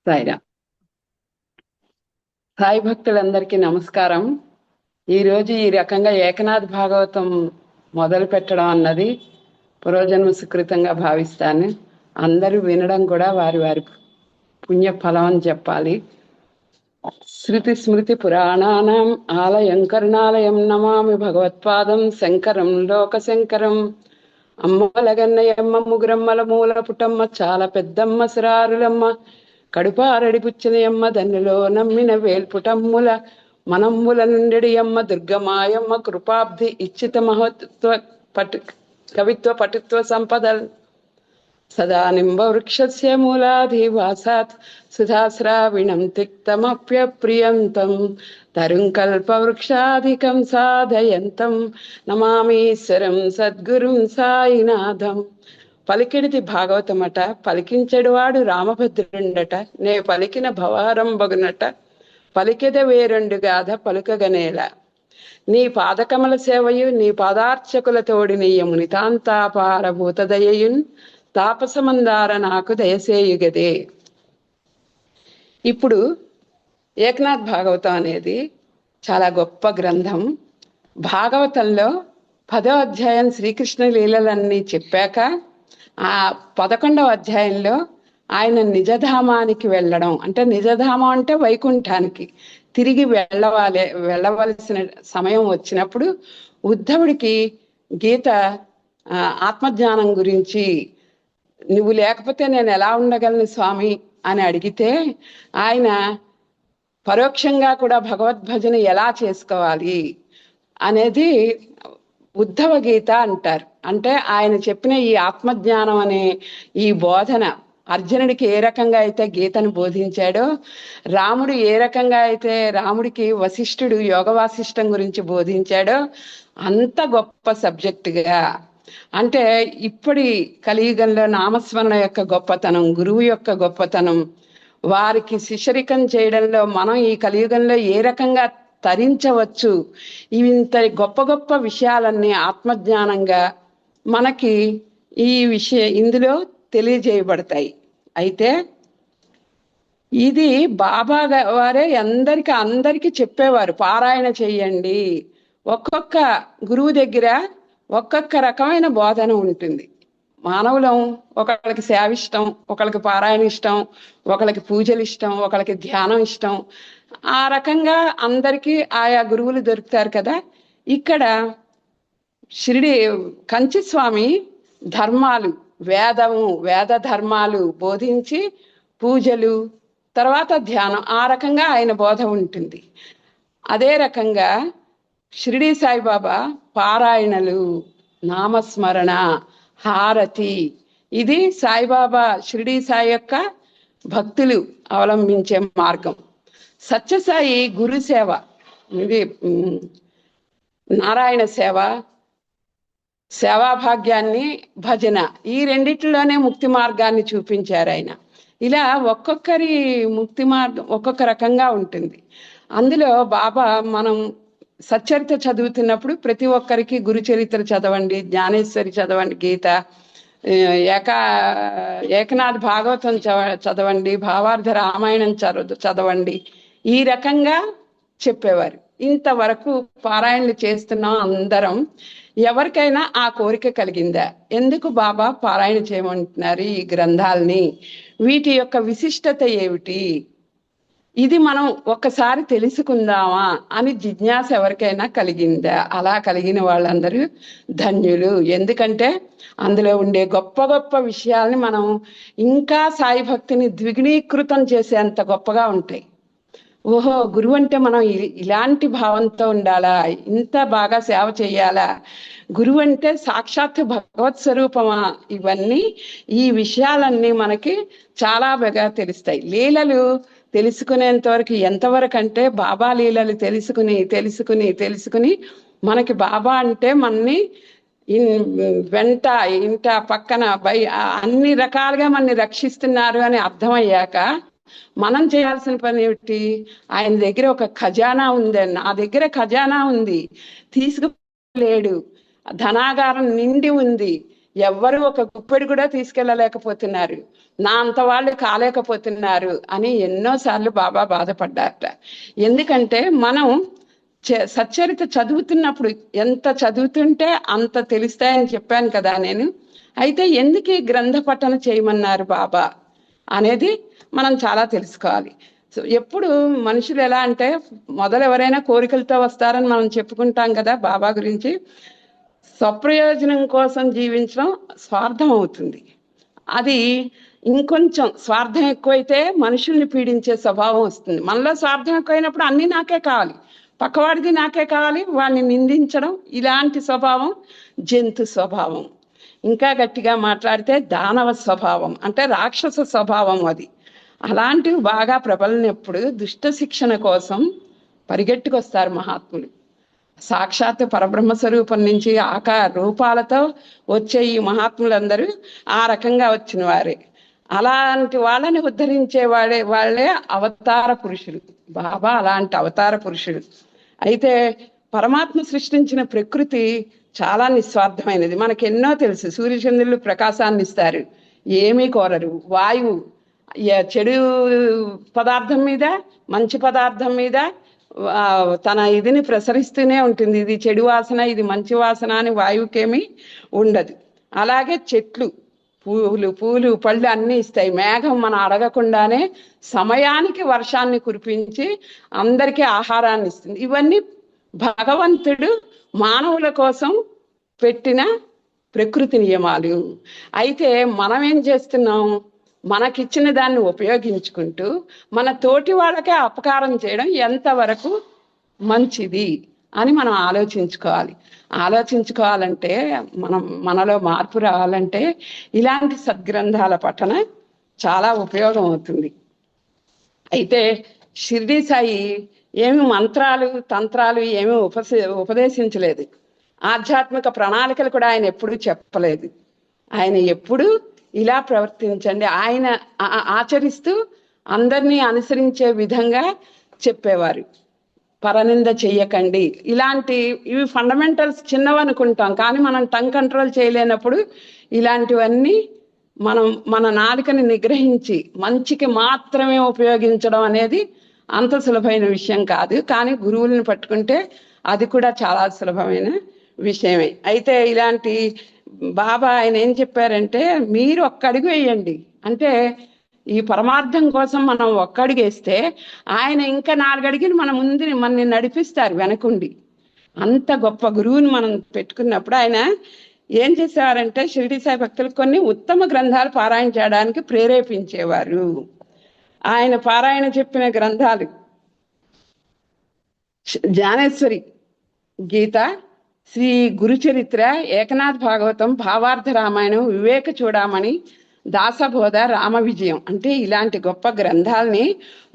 సాయిరా సాయి భక్తులందరికీ నమస్కారం. ఈరోజు ఈ రకంగా ఏకనాథ్ భాగవతం మొదలు పెట్టడం అన్నది పూర్వజన్మ సుకృతంగా భావిస్తాను. అందరూ వినడం కూడా వారి వారి పుణ్య ఫలం అని చెప్పాలి. శృతి స్మృతి పురాణానాం ఆలయం కరుణాలయం నమామి భగవత్పాదం శంకరం లోక శంకరం. అమ్మలగన్నయమ్మ ముగురమ్మల మూల పుటమ్మ చాలా పెద్దమ్మ సిరారులమ్మ కడుపారడి పుచ్చినయమ్మ ధన్యులో నమ్మిన వేల్పుటమ్ముల మనమ్ముల నుండి అమ్మ దుర్గమాయమ్మ కృపాబ్ధి ఇచ్చిత మహత్వ కవిత్వ పటుత్వ సంపదల్ సదా నింబ వృక్షస్య మూలాధివాసాత్ సుధాశ్రావిణం తిక్తమప్యప్రియంతం తరుంకల్పవృక్షాధికం సాధయంతం నమామీశ్వరం సద్గురుం సాయినాథం. పలికిడిది భాగవతమట, పలికించెడువాడు రామభద్రుండట, నే పలికిన భవహరం బగునట, పలికెద వేరెండు గాథ పలుకగనేల. నీ పాదకమల సేవయు నీ పాదార్చకుల తోడి నెయ్యము నితాంతాపారభూతదయయున్ తాపసమందార నాకు దయసేయుగదే. ఇప్పుడు ఏకనాథ్ భాగవతం అనేది చాలా గొప్ప గ్రంథం. భాగవతంలో 10వ అధ్యాయం శ్రీకృష్ణ లీలలన్నీ చెప్పాక ఆ 11వ అధ్యాయంలో ఆయన నిజధామానికి వెళ్ళడం, అంటే నిజధామం అంటే వైకుంఠానికి తిరిగి వెళ్ళవలసిన సమయం వచ్చినప్పుడు ఉద్ధవుడికి గీత ఆత్మజ్ఞానం గురించి నువ్వు లేకపోతే నేను ఎలా ఉండగలను స్వామి అని అడిగితే ఆయన పరోక్షంగా కూడా భగవద్భజన ఎలా చేసుకోవాలి అనేది ఉద్ధవ గీత అంటారు. అంటే ఆయన చెప్పిన ఈ ఆత్మజ్ఞానం అనే ఈ బోధన అర్జునుడికి ఏ రకంగా అయితే గీతను బోధించాడో, రాముడు ఏ రకంగా అయితే రాముడికి వశిష్ఠుడు యోగ వాసిష్టం గురించి బోధించాడో అంత గొప్ప సబ్జెక్టుగా, అంటే ఇప్పటి కలియుగంలో నామస్మరణ యొక్క గొప్పతనం, గురువు యొక్క గొప్పతనం, వారికి శిష్యరికం చేయడంలో మనం ఈ కలియుగంలో ఏ రకంగా తరించవచ్చు, ఇంత గొప్ప గొప్ప విషయాలన్నీ ఆత్మజ్ఞానంగా మనకి ఇందులో తెలియజేయబడతాయి. అయితే ఇది బాబా వారే అందరికీ చెప్పేవారు, పారాయణ చెయ్యండి. ఒక్కొక్క గురువు దగ్గర ఒక్కొక్క రకమైన బోధన ఉంటుంది. మానవులం ఒకళ్ళకి సేవ ఇష్టం, ఒకళ్ళకి పారాయణ ఇష్టం, ఒకళ్ళకి పూజలు ఇష్టం, ఒకళ్ళకి ధ్యానం ఇష్టం. ఆ రకంగా అందరికీ ఆయా గురువులు దొరుకుతారు కదా. ఇక్కడ కంచి స్వామి ధర్మాలు, వేద ధర్మాలు బోధించి పూజలు తర్వాత ధ్యానం, ఆ రకంగా ఆయన బోధ ఉంటుంది. అదే రకంగా షిరిడి సాయిబాబా పారాయణలు, నామస్మరణ, హారతి, ఇది సాయిబాబా షిరిడి సాయి యొక్క భక్తులు అవలంబించే మార్గం. సత్యసాయి గురు సేవ, ఇది నారాయణ సేవ, సేవాభాగ్యాన్ని, భజన, ఈ రెండిట్లోనే ముక్తి మార్గాన్ని చూపించారు ఆయన. ఇలా ఒక్కొక్కరి ముక్తి మార్గం ఒక్కొక్క రకంగా ఉంటుంది. అందులో బాబా మనం సచ్చరిత చదువుతున్నప్పుడు ప్రతి ఒక్కరికి గురు చరిత్ర చదవండి, జ్ఞానేశ్వరి చదవండి, గీత, ఏకనాథ్ భాగవతం చదవండి, భావార్థ రామాయణం చదవండి, ఈ రకంగా చెప్పేవారు. ఇంతవరకు పారాయణలు చేస్తున్నాం అందరం. ఎవరికైనా ఆ కోరిక కలిగిందా? ఎందుకు బాబా పారాయణ చేయమంటున్నారు ఈ గ్రంథాలని? వీటి యొక్క విశిష్టత ఏమిటి? ఇది మనం ఒక్కసారి తెలుసుకుందామా అని జిజ్ఞాస ఎవరికైనా కలిగిందా? అలా కలిగిన వాళ్ళందరూ ధన్యులు. ఎందుకంటే అందులో ఉండే గొప్ప గొప్ప విషయాల్ని మనం ఇంకా సాయి భక్తిని ద్విగుణీకృతం చేసేంత గొప్పగా ఉంటాయి. ఓహో, గురువు అంటే మనం ఇలాంటి భావంతో ఉండాలా, ఇంత బాగా సేవ చేయాలా, గురువు అంటే సాక్షాత్ భగవత్ స్వరూపమా, ఇవన్నీ ఈ విషయాలన్నీ మనకి చాలా బాగా తెలుస్తాయి. లీలలు తెలుసుకునేంత వరకు ఎంతవరకు అంటే బాబా లీలలు తెలుసుకుని తెలుసుకుని తెలుసుకుని మనకి బాబా అంటే మనని వెంట ఇంట పక్కన అన్ని రకాలుగా మనని రక్షిస్తున్నారు అని అర్థమయ్యాక మనం చేయాల్సిన పని ఏమిటి? ఆయన దగ్గర ఒక ఖజానా ఉంది, నా దగ్గర ఖజానా ఉంది, తీసుకులేడు, ధనాగారం నిండి ఉంది, ఎవ్వరు ఒక గుప్పెడు కూడా తీసుకెళ్ళలేకపోతున్నారు, నా అంత వాళ్ళు కాలేకపోతున్నారు అని ఎన్నోసార్లు బాబా బాధపడ్డారట. ఎందుకంటే మనం సచ్చరిత చదువుతున్నప్పుడు ఎంత చదువుతుంటే అంత తెలుస్తాయని చెప్పాను కదా నేను. అయితే ఎందుకు ఈ గ్రంథ పఠన చేయమన్నారు బాబా అనేది మనం చాలా తెలుసుకోవాలి. సో ఎప్పుడు మనుషులు ఎలా అంటే మొదలు ఎవరైనా కోరికలతో వస్తారని మనం చెప్పుకుంటాం కదా బాబా గురించి. స్వప్రయోజనం కోసం జీవించడం స్వార్థం అవుతుంది. అది ఇంకొంచెం స్వార్థం ఎక్కువైతే మనుషుల్ని పీడించే స్వభావం వస్తుంది. మనలో స్వార్థం ఎక్కువైనప్పుడు అన్నీ నాకే కావాలి, పక్కవాడిది నాకే కావాలి, వాడిని నిందించడం, ఇలాంటి స్వభావం జంతు స్వభావం. ఇంకా గట్టిగా మాట్లాడితే దానవ స్వభావం, అంటే రాక్షస స్వభావం అది. అలాంటివి బాగా ప్రబలినప్పుడు దుష్ట శిక్షణ కోసం పరిగెట్టుకొస్తారు మహాత్ములు. సాక్షాత్ పరబ్రహ్మ స్వరూపం నుంచి ఆకార రూపాలతో వచ్చే ఈ మహాత్ములందరూ ఆ రకంగా వచ్చిన వారే. అలాంటి వాళ్ళని ఉద్ధరించే వాళ్ళే అవతార పురుషులు. బాబా అలాంటి అవతార పురుషుడు. అయితే పరమాత్మ సృష్టించిన ప్రకృతి చాలా నిస్వార్థమైనది. మనకెన్నో తెలుసు. సూర్యచంద్రులు ప్రకాశాన్ని ఇస్తారు, ఏమీ కోరరు. వాయువు చెడు పదార్థం మీద మంచి పదార్థం మీద తన ఇదిని ప్రసరిస్తూనే ఉంటుంది. ఇది చెడు వాసన, ఇది మంచి వాసన అని వాయువుకేమీ ఉండదు. అలాగే చెట్లు పూలు పళ్ళు అన్నీ ఇస్తాయి. మేఘం మనం అడగకుండానే సమయానికి వర్షాన్ని కురిపించి అందరికీ ఆహారాన్ని ఇస్తుంది. ఇవన్నీ భగవంతుడు మానవుల కోసం పెట్టిన ప్రకృతి నియమాలు. అయితే మనం ఏం చేస్తున్నాం? మనకిచ్చిన దాన్ని ఉపయోగించుకుంటూ మన తోటి వాళ్ళకే అపకారం చేయడం ఎంతవరకు మంచిది అని మనం ఆలోచించుకోవాలంటే మనలో మార్పు రావాలంటే ఇలాంటి సద్గ్రంథాల పఠన చాలా ఉపయోగం అవుతుంది. అయితే షిర్డీ సాయి ఏమి మంత్రాలు తంత్రాలు ఏమీ ఉపదేశించలేదు. ఆధ్యాత్మిక ప్రణాళికలు కూడా ఆయన ఎప్పుడూ చెప్పలేదు. ఆయన ఎప్పుడూ ఇలా ప్రవర్తించండి, ఆయన ఆచరిస్తూ అందరినీ అనుసరించే విధంగా చెప్పేవారు. పరనింద చెయ్యకండి, ఇవి ఫండమెంటల్స్ చిన్నవనుకుంటాం, కానీ మనం టంగ్ కంట్రోల్ చేయలేనప్పుడు ఇలాంటివన్నీ మన నాలుకని నిగ్రహించి మంచికి మాత్రమే ఉపయోగించడం అనేది అంత సులభమైన విషయం కాదు. కానీ గురువులను పట్టుకుంటే అది కూడా చాలా సులభమైన విషయమే. అయితే ఇలాంటి బాబా ఆయన ఏం చెప్పారంటే, మీరు ఒక్క అడుగు వేయండి అంటే ఈ పరమార్థం కోసం మనం ఒక్క అడుగు వేస్తే ఆయన ఇంకా 4 అడుగులు మనని నడిపిస్తారు వెనకుండి. అంత గొప్ప గురువుని మనం పెట్టుకున్నప్పుడు ఆయన ఏం చేసేవారంటే షిరిడి సాయి భక్తులకు కొన్ని ఉత్తమ గ్రంథాలు పారాయణ చేయడానికి ప్రేరేపించేవారు. ఆయన పారాయణ చెప్పిన గ్రంథాలు జ్ఞానేశ్వరి గీత, శ్రీ గురుచరిత్ర, ఏకనాథ్ భాగవతం, భావార్థ రామాయణం, వివేక చూడామణి, దాసబోధ, రామ విజయం. అంటే ఇలాంటి గొప్ప గ్రంథాలని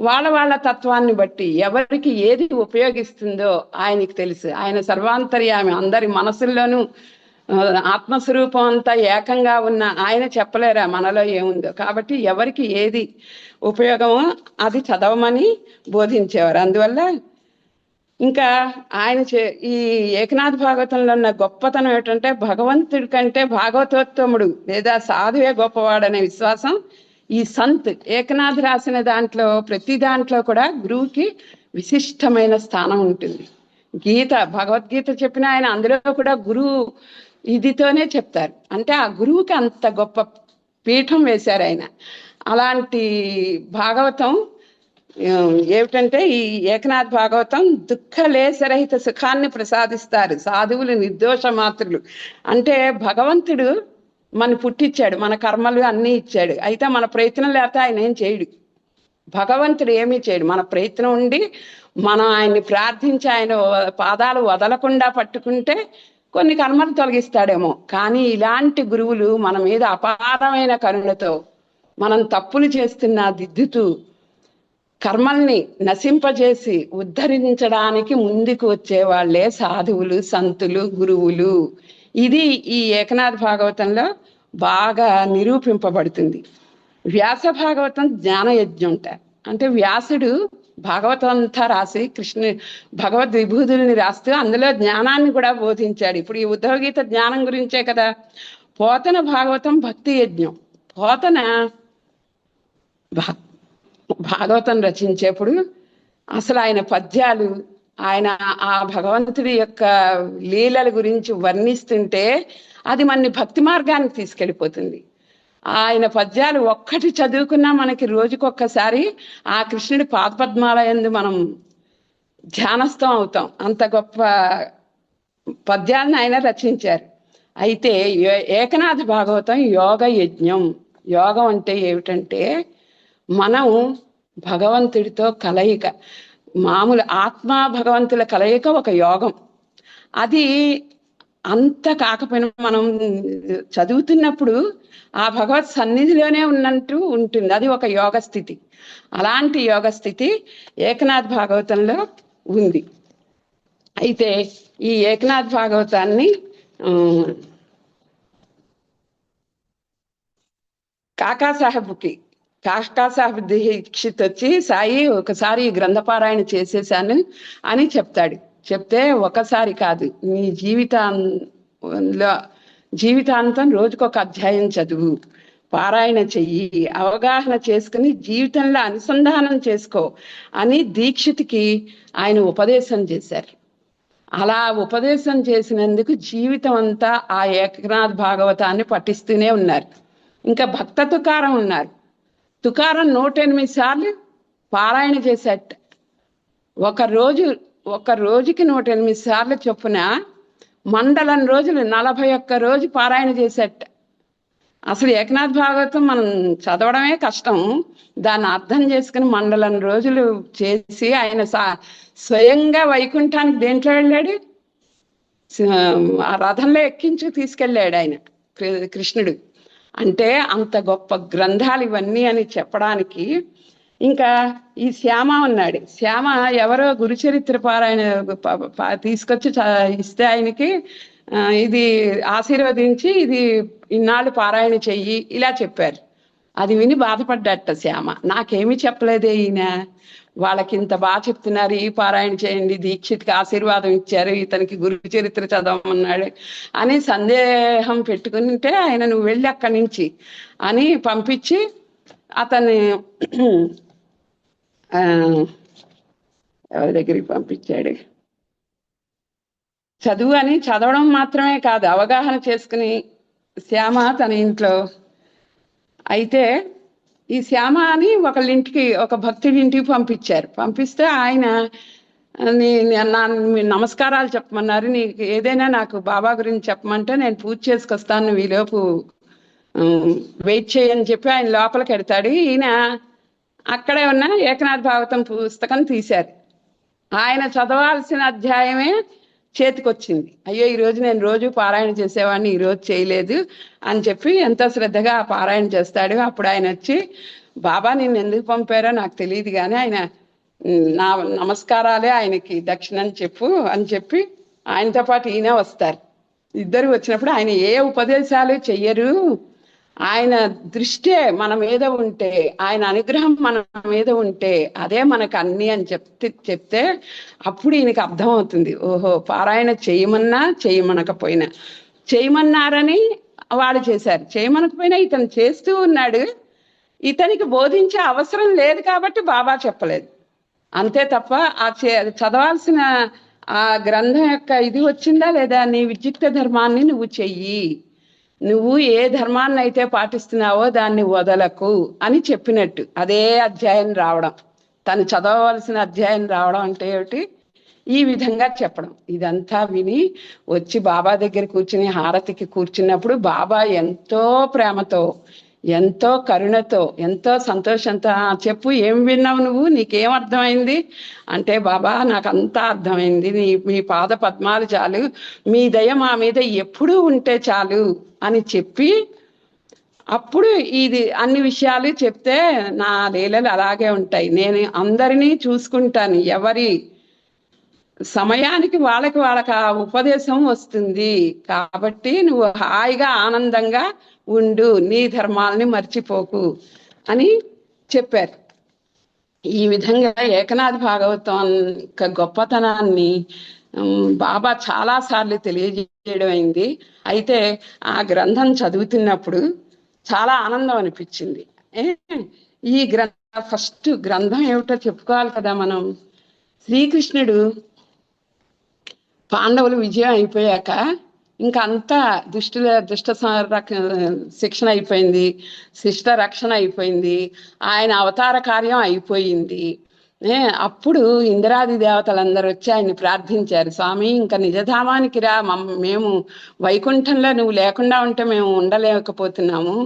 వాళ్ళ తత్వాన్ని బట్టి ఎవరికి ఏది ఉపయోగిస్తుందో ఆయనకి తెలుసు. ఆయన సర్వాంతర్యామి, అందరి మనసుల్లోనూ ఆత్మస్వరూపం అంతా ఏకంగా ఉన్న ఆయన చెప్పలేరా మనలో ఏముందో. కాబట్టి ఎవరికి ఏది ఉపయోగమో అది చదవమని బోధించేవారు. అందువల్ల ఇంకా ఆయన ఈ ఏకనాథ్ భాగవతంలో ఉన్న గొప్పతనం ఏంటంటే భగవంతుడి కంటే భాగవతోత్తముడు లేదా సాధువే గొప్పవాడనే విశ్వాసం ఈ సంత్ ఏకనాథ్ రాసిన దాంట్లో ప్రతి దాంట్లో కూడా గురువుకి విశిష్టమైన స్థానం ఉంటుంది. భగవద్గీత చెప్పిన ఆయన అందులో కూడా గురువు ఇదితోనే చెప్తారు. అంటే ఆ గురువుకి అంత గొప్ప పీఠం వేశారు ఆయన. అలాంటి భాగవతం ఏమిటంటే ఈ ఏకనాథ్ భాగవతం దుఃఖలేశరహిత సుఖాన్ని ప్రసాదిస్తారు సాధువులు నిర్దోష మాత్రులు. అంటే భగవంతుడు మన పుట్టించాడు, మన కర్మలు అన్నీ ఇచ్చాడు. అయితే మన ప్రయత్నం లేకపోతే ఆయన ఏం చేయడు. భగవంతుడు ఏమీ చేయడు. మన ప్రయత్నం ఉండి మనం ఆయన్ని ప్రార్థించి ఆయన పాదాలు వదలకుండా పట్టుకుంటే కొన్ని కర్మలు తొలగిస్తాడేమో. కానీ ఇలాంటి గురువులు మన మీద అపారమైన కరుణతో మనం తప్పులు చేస్తున్నా దిద్దుతూ కర్మల్ని నశింపజేసి ఉద్ధరించడానికి ముందుకు వచ్చేవాళ్లే సాధువులు, సంతులు, గురువులు. ఇది ఈ ఏకనాథ్ భాగవతంలో బాగా నిరూపింపబడుతుంది. వ్యాస భాగవతం జ్ఞానయజ్ఞం. అంటే వ్యాసుడు భాగవతం అంతా రాసి భగవద్ విభూతుల్ని రాస్తూ అందులో జ్ఞానాన్ని కూడా బోధించాడు. ఇప్పుడు ఈ ఉద్ధవగీత జ్ఞానం గురించే కదా. పోతన భాగవతం భక్తి యజ్ఞం. పోతన భాగవతం రచించేప్పుడు అసలు ఆయన పద్యాలు, ఆయన ఆ భగవంతుడి యొక్క లీలల గురించి వర్ణిస్తుంటే అది మనని భక్తి మార్గానికి తీసుకెళ్ళిపోతుంది. ఆయన పద్యాలు ఒక్కటి చదువుకున్నా మనకి రోజుకొక్కసారి ఆ కృష్ణుడి పాదపద్మాల యందు మనం ధ్యానస్థం అవుతాం. అంత గొప్ప పద్యాలను ఆయన రచించారు. అయితే ఏకనాథ భాగవతం యోగ యజ్ఞం. యోగం అంటే ఏమిటంటే మనం భగవంతుడితో కలయిక, మామూలు ఆత్మ భగవంతుల కలయిక ఒక యోగం. అది అంత కాకపోయినా మనం చదువుతున్నప్పుడు ఆ భగవత్ సన్నిధిలోనే ఉన్నట్టు ఉంటుంది. అది ఒక యోగ స్థితి. అలాంటి యోగ స్థితి ఏకనాథ్ భాగవతంలో ఉంది. అయితే ఈ ఏకనాథ్ భాగవతాన్ని కాకాసాహెబ్ దీక్షిత్ వచ్చి, సాయి ఒకసారి గ్రంథపారాయణ చేసేసాను అని చెప్తాడు. చెప్తే ఒకసారి కాదు, నీ జీవితాంతం రోజుకొక అధ్యాయం చదువు, పారాయణ చెయ్యి, అవగాహన చేసుకుని జీవితంలో అనుసంధానం చేసుకో అని దీక్షిత్కి ఆయన ఉపదేశం చేశారు. అలా ఉపదేశం చేసినందుకు జీవితం అంతా ఆ ఏకనాథ్ భాగవతాన్ని పఠిస్తూనే ఉన్నారు. ఇంకా భక్త తుకారం ఉన్నారు. తుకారం 108 సార్లు పారాయణ చేసేట. ఒక రోజుకి 108 సార్లు చొప్పున మండలం రోజులు 41 రోజు పారాయణ చేసేట. అసలు ఏకనాథ్ భాగవతం మనం చదవడమే కష్టం, దాన్ని అర్థం చేసుకుని మండలం రోజులు చేసి ఆయన స్వయంగా వైకుంఠానికి దేంట్లో వెళ్ళాడు? ఆ రథంలో ఎక్కించి తీసుకెళ్ళాడు ఆయన కృష్ణుడు. అంటే అంత గొప్ప గ్రంథాలు ఇవన్నీ అని చెప్పడానికి. ఇంకా ఈ శ్యామ ఉన్నాడు. శ్యామ ఎవరో గురుచరిత్ర పారాయణ తీసుకొచ్చి ఇస్తే ఆయనకి ఇది ఆశీర్వదించి ఇది ఇన్నాళ్ళు పారాయణ చెయ్యి ఇలా చెప్పారు. అది విని బాధపడ్డట శ్యామ. నాకేమీ చెప్పలేదే ఈయన, వాళ్ళకి ఇంత బాగా చెప్తున్నారు, ఈ పారాయణ చేయండి, దీక్షిత్కి ఆశీర్వాదం ఇచ్చారు, ఇతనికి గురు చరిత్ర చదవమన్నాడు అని సందేహం పెట్టుకుంటే ఆయన నువ్వు వెళ్ళి అక్కడి నుంచి అని పంపించి అతన్ని ఎవరి దగ్గరికి పంపించాడు. చదువు అని చదవడం మాత్రమే కాదు, అవగాహన చేసుకుని శ్యామ తన ఇంట్లో. అయితే ఈ శ్యామ అని ఒకళ్ళింటికి, ఒక భక్తుడి ఇంటికి పంపించారు. పంపిస్తే ఆయన నమస్కారాలు చెప్పమన్నారు, నీకు ఏదైనా నాకు బాబా గురించి చెప్పమంటే నేను పూజ చేసుకొస్తాను, ఈలోపు వెయిట్ చేయని చెప్పి ఆయన లోపలికి వెడతాడు. ఈయన అక్కడే ఉన్న ఏకనాథ్ భాగవతం పుస్తకం తీశారు. ఆయన చదవాల్సిన అధ్యాయమే చేతికొచ్చింది. అయ్యో ఈరోజు నేను రోజు పారాయణ చేసేవాడిని, ఈరోజు చేయలేదు అని చెప్పి ఎంతో శ్రద్ధగా ఆ పారాయణ చేస్తాడు. అప్పుడు ఆయన వచ్చి, బాబా నిన్ను ఎందుకు పంపారో నాకు తెలియదు కానీ ఆయన నా నమస్కారాలే ఆయనకి దక్షిణని చెప్పు అని చెప్పి ఆయనతో పాటు ఈయన వస్తారు. ఇద్దరు వచ్చినప్పుడు ఆయన ఏ ఉపదేశాలు చెయ్యరు, ఆయన దృష్టే మన మీద ఉంటే, ఆయన అనుగ్రహం మన మీద ఉంటే అదే మనకు అన్ని అని చెప్తే అప్పుడు ఈయనకి అర్థమవుతుంది. ఓహో, పారాయణ చేయమనకపోయినా చేయమన్నారని వాళ్ళు చేశారు, చేయమనకపోయినా ఇతను చేస్తూ ఉన్నాడు, ఇతనికి బోధించే అవసరం లేదు కాబట్టి బాబా చెప్పలేదు అంతే తప్ప చదవాల్సిన ఆ గ్రంథం యొక్క ఇది వచ్చిందా లేదా, నీ విద్యుక్త ధర్మాన్ని నువ్వు చెయ్యి, నువ్వు ఏ ధర్మాన్ని అయితే పాటిస్తున్నావో దాన్ని వదలకు అని చెప్పినట్టు అదే అధ్యాయం రావడం, తను చదవవలసిన అధ్యాయం రావడం అంటే ఏమిటి, ఈ విధంగా చెప్పడం. ఇదంతా విని వచ్చి బాబా దగ్గర కూర్చుని హారతికి కూర్చున్నప్పుడు బాబా ఎంతో ప్రేమతో, ఎంతో కరుణతో, ఎంతో సంతోషంతో, చెప్పు ఏం విన్నావు నువ్వు, నీకేం అర్థమైంది అంటే, బాబా నాకు అంతా అర్థమైంది, మీ పాద పద్మాలు చాలు, మీ దయ మా మీద ఎప్పుడూ ఉంటే చాలు అని చెప్పి అప్పుడు ఇది అన్ని విషయాలు చెప్తే, నా లీలలు అలాగే ఉంటాయి, నేను అందరినీ చూసుకుంటాను, ఎవరి సమయానికి వాళ్ళకి ఆ ఉపదేశం వస్తుంది, కాబట్టి నువ్వు హాయిగా ఆనందంగా ఉండు, నీ ధర్మాలని మర్చిపోకు అని చెప్పారు. ఈ విధంగా ఏకనాథ భాగవతం యొక్క గొప్పతనాన్ని బాబా చాలా సార్లు తెలియజేయడం అయింది. అయితే ఆ గ్రంథం చదువుతున్నప్పుడు చాలా ఆనందం అనిపించింది. ఈ ఫస్ట్ గ్రంథం ఏమిటో చెప్పుకోవాలి కదా మనం. శ్రీకృష్ణుడు పాండవులు విజయం అయిపోయాక ఇంకా అంతా దుష్ట శిక్షణ అయిపోయింది, శిష్ట రక్షణ అయిపోయింది, ఆయన అవతార కార్యం అయిపోయింది. అప్పుడు ఇంద్రాది దేవతలందరూ వచ్చి ఆయన్ని ప్రార్థించారు, స్వామి ఇంకా నిజధామానికి రా, మేము వైకుంఠంలో నువ్వు లేకుండా ఉంటే మేము ఉండలేకపోతున్నాము,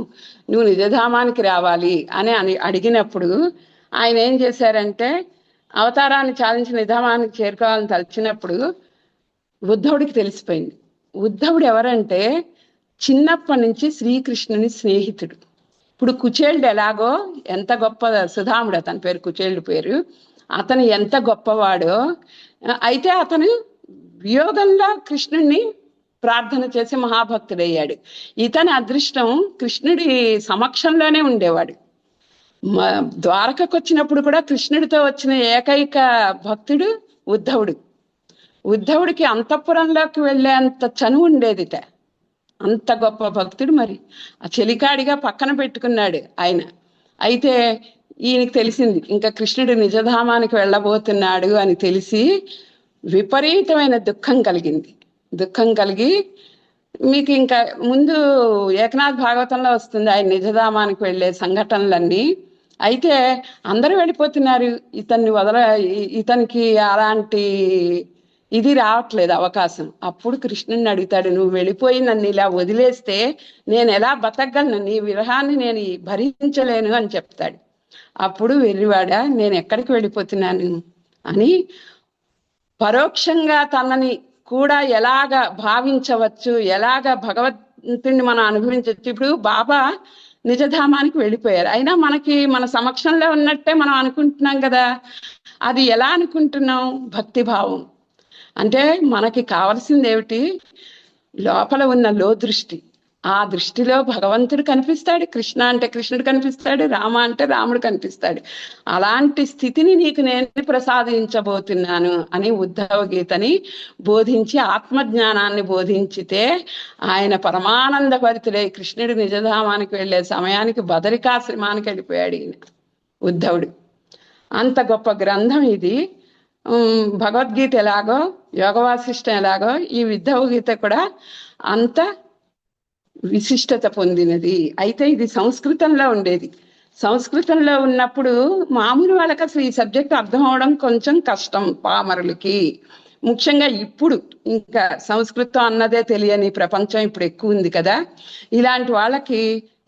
నువ్వు నిజధామానికి రావాలి అని అడిగినప్పుడు ఆయన ఏం చేశారంటే, అవతారాన్ని చాలించి నిజధామానికి చేరుకోవాలని తలచినప్పుడు ఉద్ధవుడికి తెలిసిపోయింది. ఉద్ధవుడు ఎవరంటే చిన్నప్పటి నుంచి శ్రీకృష్ణుని స్నేహితుడు. ఇప్పుడు కుచేలుడు ఎలాగో ఎంత గొప్ప, సుధాముడు అతని పేరు, కుచేలుడు పేరు, అతను ఎంత గొప్పవాడో, అయితే అతను వియోగంలో కృష్ణుణ్ణి ప్రార్థన చేసి మహాభక్తుడయ్యాడు. ఇతని అదృష్టం కృష్ణుడి సమక్షంలోనే ఉండేవాడు. ద్వారకకు వచ్చినప్పుడు కూడా కృష్ణుడితో వచ్చిన ఏకైక భక్తుడు ఉద్ధవుడు. ఉద్ధవుడికి అంతఃపురంలోకి వెళ్ళేంత చనువు ఉండేదిట, అంత గొప్ప భక్తుడు. మరి ఆ చెలికాడిగా పక్కన పెట్టుకున్నాడు ఆయన. అయితే ఈయనకి తెలిసింది ఇంకా కృష్ణుడు నిజధామానికి వెళ్ళబోతున్నాడు అని తెలిసి విపరీతమైన దుఃఖం కలిగింది. దుఃఖం కలిగి, మీకు ఇంకా ముందు ఏకనాథ భాగవతంలో వస్తుంది ఆయన నిజధామానికి వెళ్ళే సంఘటనలన్నీ. అయితే అందరూ వెళ్ళిపోతున్నారు, ఇతనికి అలాంటి ఇది రావట్లేదు అవకాశం. అప్పుడు కృష్ణుని అడుగుతాడు, నువ్వు వెళ్ళిపోయి నన్ను ఇలా వదిలేస్తే నేను ఎలా బతకగలను, నీ విరహాన్ని నేను భరించలేను అని చెప్తాడు. అప్పుడు వెర్రివాడ, నేను ఎక్కడికి వెళ్ళిపోతున్నాను అని పరోక్షంగా తనని కూడా ఎలాగ భావించవచ్చు, ఎలాగ భగవంతుడిని మనం అనుభవించవచ్చు. ఇప్పుడు బాబా నిజధామానికి వెళ్ళిపోయారు, అయినా మనకి మన సమక్షంలో ఉన్నట్టే మనం అనుకుంటున్నాం కదా. అది ఎలా అనుకుంటున్నాం? భక్తిభావం. అంటే మనకి కావలసింది ఏమిటి? లోపల ఉన్న దృష్టి. ఆ దృష్టిలో భగవంతుడు కనిపిస్తాడు, కృష్ణ అంటే కృష్ణుడు కనిపిస్తాడు, రామ అంటే రాముడు కనిపిస్తాడు. అలాంటి స్థితిని నీకు నేను ప్రసాదించబోతున్నాను అని ఉద్ధవ గీతని బోధించి ఆత్మజ్ఞానాన్ని బోధించితే ఆయన పరమానంద భరితుడై కృష్ణుడు నిజధామానికి వెళ్ళే సమయానికి బదరికాశ్రమానికి వెళ్ళిపోయాడు ఈయన ఉద్ధవుడు. అంత గొప్ప గ్రంథం ఇది. భగవద్గీత ఎలాగో, యోగవాసిష్టం ఎలాగో, ఈ ఉద్ధవ గీత కూడా అంత విశిష్టత పొందినది. అయితే ఇది సంస్కృతంలో ఉండేది. సంస్కృతంలో ఉన్నప్పుడు మామూలు వాళ్ళకి అసలు ఈ సబ్జెక్ట్ అర్థం అవడం కొంచెం కష్టం, పామరులకి ముఖ్యంగా. ఇప్పుడు ఇంకా సంస్కృతం అన్నదే తెలియని ప్రపంచం ఇప్పుడు ఎక్కువ ఉంది కదా, ఇలాంటి వాళ్ళకి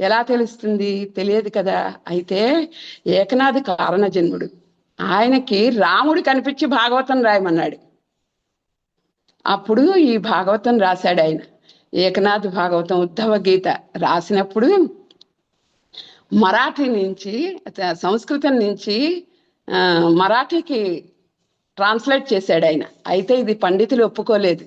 ఎలా తెలుస్తుంది? తెలియదు కదా. అయితే ఏకనాథి కారణ జన్ముడు, ఆయనకి రాముడు కనిపించి భాగవతం రాయమన్నాడు. అప్పుడు ఈ భాగవతం రాశాడు ఆయన. ఏకనాథ భాగవతం ఉద్ధవ గీత రాసినప్పుడు మరాఠీ నుంచి, సంస్కృతం నుంచి మరాఠీకి ట్రాన్స్లేట్ చేశాడు ఆయన. అయితే ఇది పండితులు ఒప్పుకోలేదు.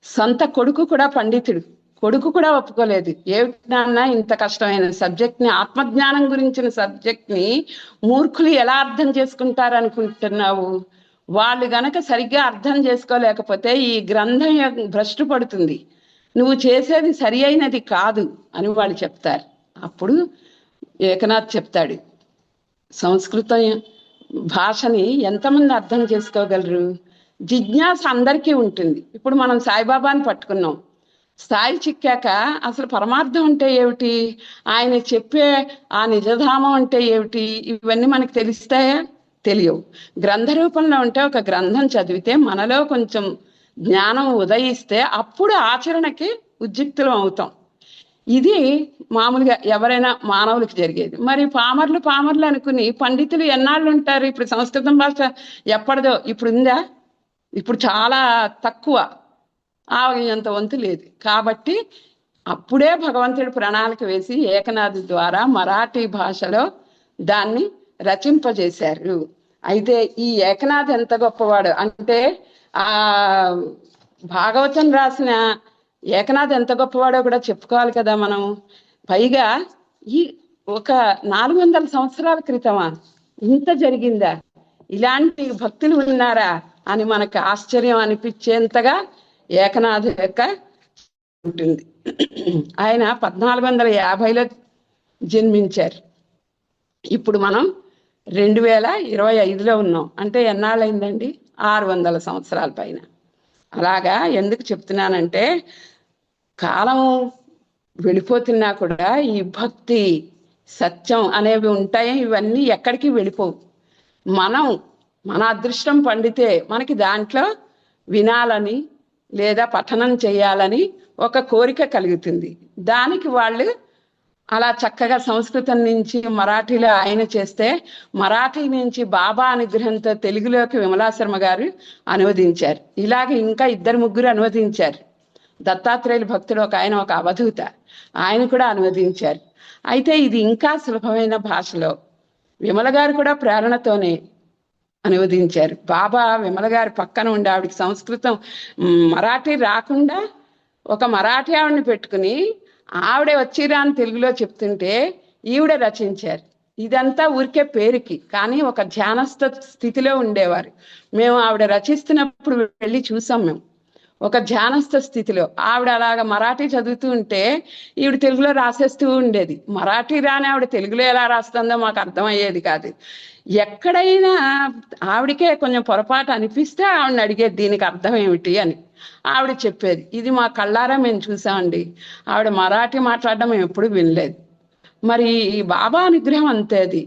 సొంత కొడుకు కూడా పండితుడు, కొడుకు కూడా ఒప్పుకోలేదు. ఏమిటి నాన్న ఇంత కష్టమైన సబ్జెక్ట్ని, ఆత్మజ్ఞానం గురించిన సబ్జెక్ట్ని మూర్ఖులు ఎలా అర్థం చేసుకుంటారు అనుకుంటున్నావు? వాళ్ళు గనక సరిగ్గా అర్థం చేసుకోలేకపోతే ఈ గ్రంథం భ్రష్టు పడుతుంది, నువ్వు చేసేది సరి అయినది కాదు అని వాళ్ళు చెప్తారు. అప్పుడు ఏకనాథ్ చెప్తాడు, సంస్కృతం భాషని ఎంతమంది అర్థం చేసుకోగలరు? జిజ్ఞాస అందరికీ ఉంటుంది. ఇప్పుడు మనం సాయిబాబాని పట్టుకున్నాం, స్థాయి చిక్కాక అసలు పరమార్థం అంటే ఏమిటి, ఆయన చెప్పే ఆ నిజధామం అంటే ఏమిటి, ఇవన్నీ మనకు తెలుస్తాయా? తెలియవు. గ్రంథ రూపంలో ఉంటే, ఒక గ్రంథం చదివితే మనలో కొంచెం జ్ఞానం ఉదయిస్తే అప్పుడు ఆచరణకి ఉద్యుక్తులం అవుతాం. ఇది మామూలుగా ఎవరైనా మానవులకు జరిగేది. మరి పామర్లు అనుకుని పండితులు ఎన్నాళ్ళు ఉంటారు? ఇప్పుడు సంస్కృతం భాష ఎప్పటిదో, ఇప్పుడు ఉందా? ఇప్పుడు చాలా తక్కువ, అంత వంతు లేదు. కాబట్టి అప్పుడే భగవంతుడు ప్రణాళిక వేసి ఏకనాథి ద్వారా మరాఠీ భాషలో దాన్ని రచింపజేశారు. అయితే ఈ ఏకనాథ్ ఎంత గొప్పవాడు అంటే, ఆ భాగవతం రాసిన ఏకనాథ్ ఎంత గొప్పవాడో కూడా చెప్పుకోవాలి కదా మనం. పైగా ఈ ఒక 400 సంవత్సరాల క్రితమా ఇంత జరిగిందా, ఇలాంటి భక్తులు ఉన్నారా అని మనకు ఆశ్చర్యం అనిపించేంతగా ఏకనాథ యొక్క ఉంటుంది. ఆయన 1450లో జన్మించారు. ఇప్పుడు మనం 2025లో ఉన్నాం. అంటే ఎన్నాళ్ళైందండి? 600 సంవత్సరాల పైన. అలాగా ఎందుకు చెప్తున్నానంటే, కాలం వెళ్ళిపోతున్నా కూడా ఈ భక్తి, సత్యం అనేవి ఉంటాయి. ఇవన్నీ ఎక్కడికి వెళ్ళిపోవు. మనం మన అదృష్టం పండితే మనకి దాంట్లో వినాలని లేదా పఠనం చేయాలని ఒక కోరిక కలుగుతుంది. దానికి వాళ్ళు అలా చక్కగా సంస్కృతం నుంచి మరాఠీలో ఆయన చేస్తే, మరాఠీ నుంచి బాబా అనుగ్రహంతో తెలుగులోకి విమలాశర్మ గారు అనువదించారు. ఇలాగే ఇంకా 2-3 అనువదించారు. దత్తాత్రేయుల భక్తుడు ఒక ఆయన, ఒక అవధూత, ఆయన కూడా అనువదించారు. అయితే ఇది ఇంకా సులభమైన భాషలో విమల గారు కూడా ప్రేరణతోనే అనువదించారు. బాబా విమల గారి పక్కన ఉండి ఆవిడికి సంస్కృతం మరాఠీ రాకుండా ఒక మరాఠీ ఆవిడని పెట్టుకుని ఆవిడే వచ్చిరాని తెలుగులో చెప్తుంటే ఈవిడ రచించారు. ఇదంతా ఊరికే పేరుకి, కానీ ఒక ధ్యానస్థ స్థితిలో ఉండేవారు. మేము ఆవిడ రచిస్తున్నప్పుడు వెళ్ళి చూసాం. మేము ఒక ధ్యానస్థ స్థితిలో ఆవిడ అలాగ మరాఠీ చదువుతూ ఉంటే ఈవిడ తెలుగులో రాసేస్తూ ఉండేది. మరాఠీ రాని ఆవిడ తెలుగులో ఎలా రాస్తుందో మాకు అర్థమయ్యేది కాదు. ఎక్కడైనా ఆవిడకే కొంచెం పొరపాటు అనిపిస్తే ఆవిడని అడిగేది, దీనికి అర్థం ఏమిటి అని. ఆవిడ చెప్పేది. ఇది మా కళ్ళారా మేము చూసామండి. ఆవిడ మరాఠీ మాట్లాడడం మేము ఎప్పుడు వినలేదు. మరి ఈ బాబా అనుగ్రహం అంతే. అది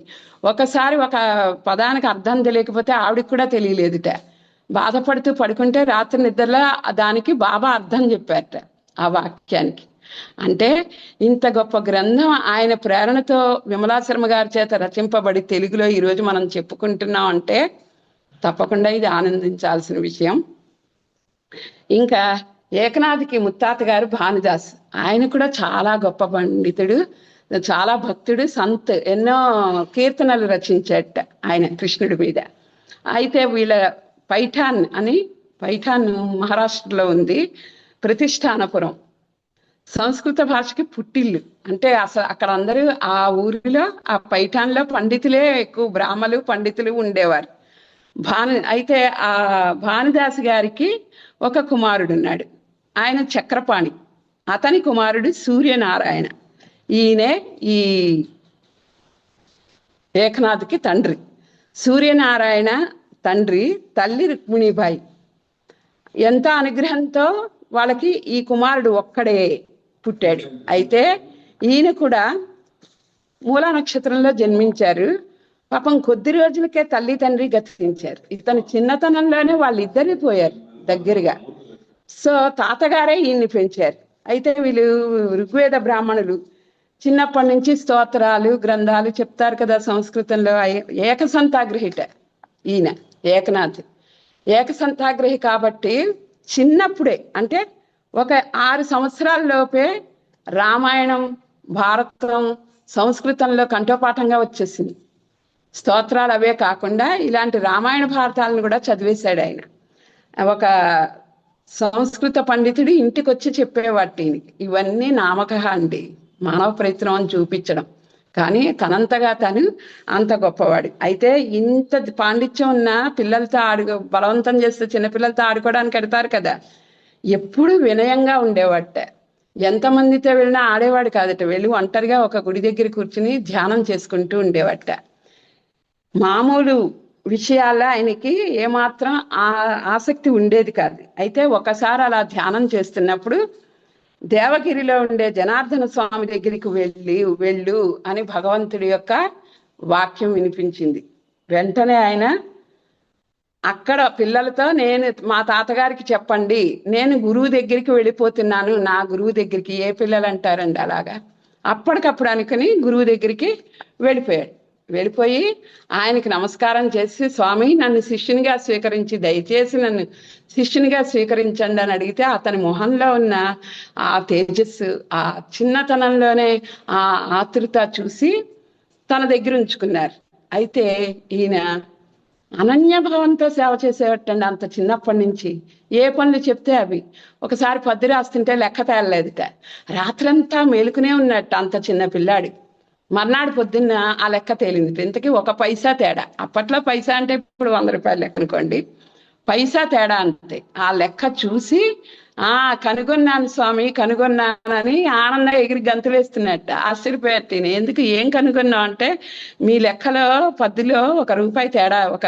ఒకసారి ఒక పదానికి అర్థం తెలియకపోతే ఆవిడకి కూడా తెలియలేదుట. బాధపడుతూ పడుకుంటే రాత్రి నిద్రలో దానికి బాబా అర్థం చెప్పారట ఆ వాక్యానికి. అంటే ఇంత గొప్ప గ్రంథం ఆయన ప్రేరణతో విమలాశర్మ గారి చేత రచింపబడి తెలుగులో ఈరోజు మనం చెప్పుకుంటున్నాం అంటే తప్పకుండా ఇది ఆనందించాల్సిన విషయం. ఇంకా ఏకనాథ్కి ముత్తాత గారు భానుదాస్, ఆయన కూడా చాలా గొప్ప పండితుడు, చాలా భక్తుడు, సంత్. ఎన్నో కీర్తనలు రచించేట ఆయన కృష్ణుడి మీద. అయితే వీళ్ళ పైఠాన్ మహారాష్ట్రలో ఉంది, ప్రతిష్టానపురం. సంస్కృత భాషకి పుట్టిల్లు. అంటే అసలు అక్కడ అందరూ ఆ ఊరిలో ఆ పైఠాన్లో పండితులే ఎక్కువ, బ్రాహ్మలు పండితులు ఉండేవారు. అయితే ఆ భానుదాస్ గారికి ఒక కుమారుడు ఉన్నాడు. ఆయన చక్రపాణి. అతని కుమారుడు సూర్యనారాయణ. ఈయనే ఈ ఏకనాథ్కి తండ్రి. సూర్యనారాయణ తండ్రి, తల్లి రుక్మిణీబాయి. ఎంత అనుగ్రహంతో వాళ్ళకి ఈ కుమారుడు ఒక్కడే పుట్టాడు. అయితే ఈయన కూడా మూలా నక్షత్రంలో జన్మించారు. పాపం కొద్ది రోజులకే తల్లి తండ్రి గతించారు. ఇతను చిన్నతనంలోనే వాళ్ళిద్దరి పోయారు దగ్గరగా. సో తాతగారే ఈయన్ని పెంచారు. అయితే వీళ్ళు ఋగ్వేద బ్రాహ్మణులు. చిన్నప్పటి నుంచి స్తోత్రాలు, గ్రంథాలు చెప్తారు కదా సంస్కృతంలో. ఏకసంతాగ్రహిట ఈయన ఏకనాథ్. ఏకసంతాగ్రహి కాబట్టి చిన్నప్పుడే, అంటే ఒక 6 సంవత్సరాల లోపే రామాయణం, భారతం సంస్కృతంలో కంఠోపాఠంగా వచ్చేసింది. స్తోత్రాలు అవే కాకుండా ఇలాంటి రామాయణ భారతాలను కూడా చదివేశాడు ఆయన. ఒక సంస్కృత పండితుడు ఇంటికి వచ్చి చెప్పేవాటి. ఇవన్నీ నామక అండి, మానవ ప్రయత్నం అని చూపించడం. కానీ తనంతగా తను అంత గొప్పవాడు. అయితే ఇంత పాండిత్యం ఉన్న పిల్లలతో బలవంతం చేస్తే చిన్నపిల్లలతో ఆడుకోవడానికి ఎడతారు కదా, ఎప్పుడు వినయంగా ఉండేవాట. ఎంతమందితో వెళ్ళినా ఆడేవాడు కాదట. వెళ్ళి ఒంటరిగా ఒక గుడి దగ్గర కూర్చుని ధ్యానం చేసుకుంటూ ఉండేవాట. మామూలు విషయాల్లో ఆయనకి ఏమాత్రం ఆసక్తి ఉండేది కాదు. అయితే ఒకసారి అలా ధ్యానం చేస్తున్నప్పుడు దేవగిరిలో ఉండే జనార్దన స్వామి దగ్గరికి వెళ్ళు అని భగవంతుడి యొక్క వాక్యం వినిపించింది. వెంటనే ఆయన అక్కడ పిల్లలతో, మా తాతగారికి చెప్పండి, నేను గురువు దగ్గరికి వెళ్ళిపోతున్నాను, నా గురువు దగ్గరికి. ఏ పిల్లలు అంటారండి అలాగా. అప్పటికప్పుడు అనుకుని గురువు దగ్గరికి వెళ్ళిపోయాడు. వెళ్ళిపోయి ఆయనకి నమస్కారం చేసి, స్వామి నన్ను శిష్యునిగా స్వీకరించి, దయచేసి నన్ను శిష్యునిగా స్వీకరించండి అని అడిగితే అతని మొహంలో ఉన్న ఆ తేజస్సు, ఆ చిన్నతనంలోనే ఆ ఆతృత చూసి తన దగ్గర ఉంచుకున్నారు. అయితే ఈయన అనన్యభావంతో సేవ చేసేవట్టండి. అంత చిన్నప్పటి నుంచి ఏ పనులు చెప్తే అవి. ఒకసారి పద్దు రాస్తుంటే లెక్క తేలలేదుట. రాత్రంతా మేలుకునే ఉన్నట్టు అంత చిన్న పిల్లాడు. మర్నాడు పొద్దున్న ఆ లెక్క తేలింది. ఇంతకీ 1 పైసా తేడా. అప్పట్లో పైసా అంటే ఇప్పుడు 100 రూపాయలు లెక్క అనుకోండి. పైసా తేడా అంతే. ఆ లెక్క చూసి కనుగొన్నాను స్వామి, కనుగొన్నానని ఆనందంగా ఎగిరి గంతులేస్తున్నట్ట. ఆశ్చర్యపోయారు. ఎందుకు, ఏం కనుగొన్నావు అంటే, మీ లెక్కలో పద్దులో 1 రూపాయి తేడా, ఒక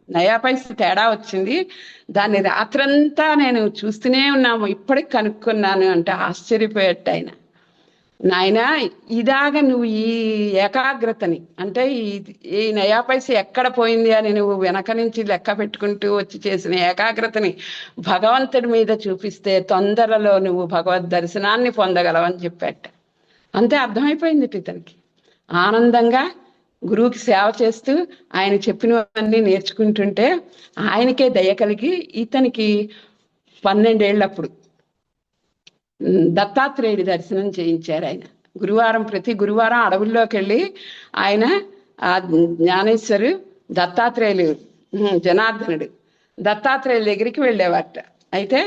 నయా పైసా తేడా వచ్చింది. దాన్ని రాత్రంతా నేను చూస్తూనే ఉన్నాము, ఇప్పటికి కనుక్కున్నాను అంటే ఆశ్చర్యపోయేట్టు ఆయన. నాయన, ఇదాగా నువ్వు ఈ ఏకాగ్రతని, అంటే ఈ నయా పైస ఎక్కడ పోయింది అని నువ్వు వెనక నుంచి లెక్క పెట్టుకుంటూ వచ్చి చేసిన ఏకాగ్రతని భగవంతుడి మీద చూపిస్తే తొందరలో నువ్వు భగవద్ దర్శనాన్ని పొందగలవని చెప్పాట. అంతే, అర్థమైపోయింది ఇతనికి. ఆనందంగా గురువుకి సేవ చేస్తూ ఆయన చెప్పినవన్నీ నేర్చుకుంటుంటే ఆయనకే దయ కలిగి ఇతనికి 12 ఏళ్ళప్పుడు దత్తాత్రేయుడి దర్శనం చేయించారు ఆయన. ప్రతి గురువారం అడవుల్లోకి వెళ్ళి ఆయన ఆ జ్ఞానేశ్వరు, దత్తాత్రేయులు, జనార్దనుడు, దత్తాత్రేయుల దగ్గరికి వెళ్ళేవారట. అయితే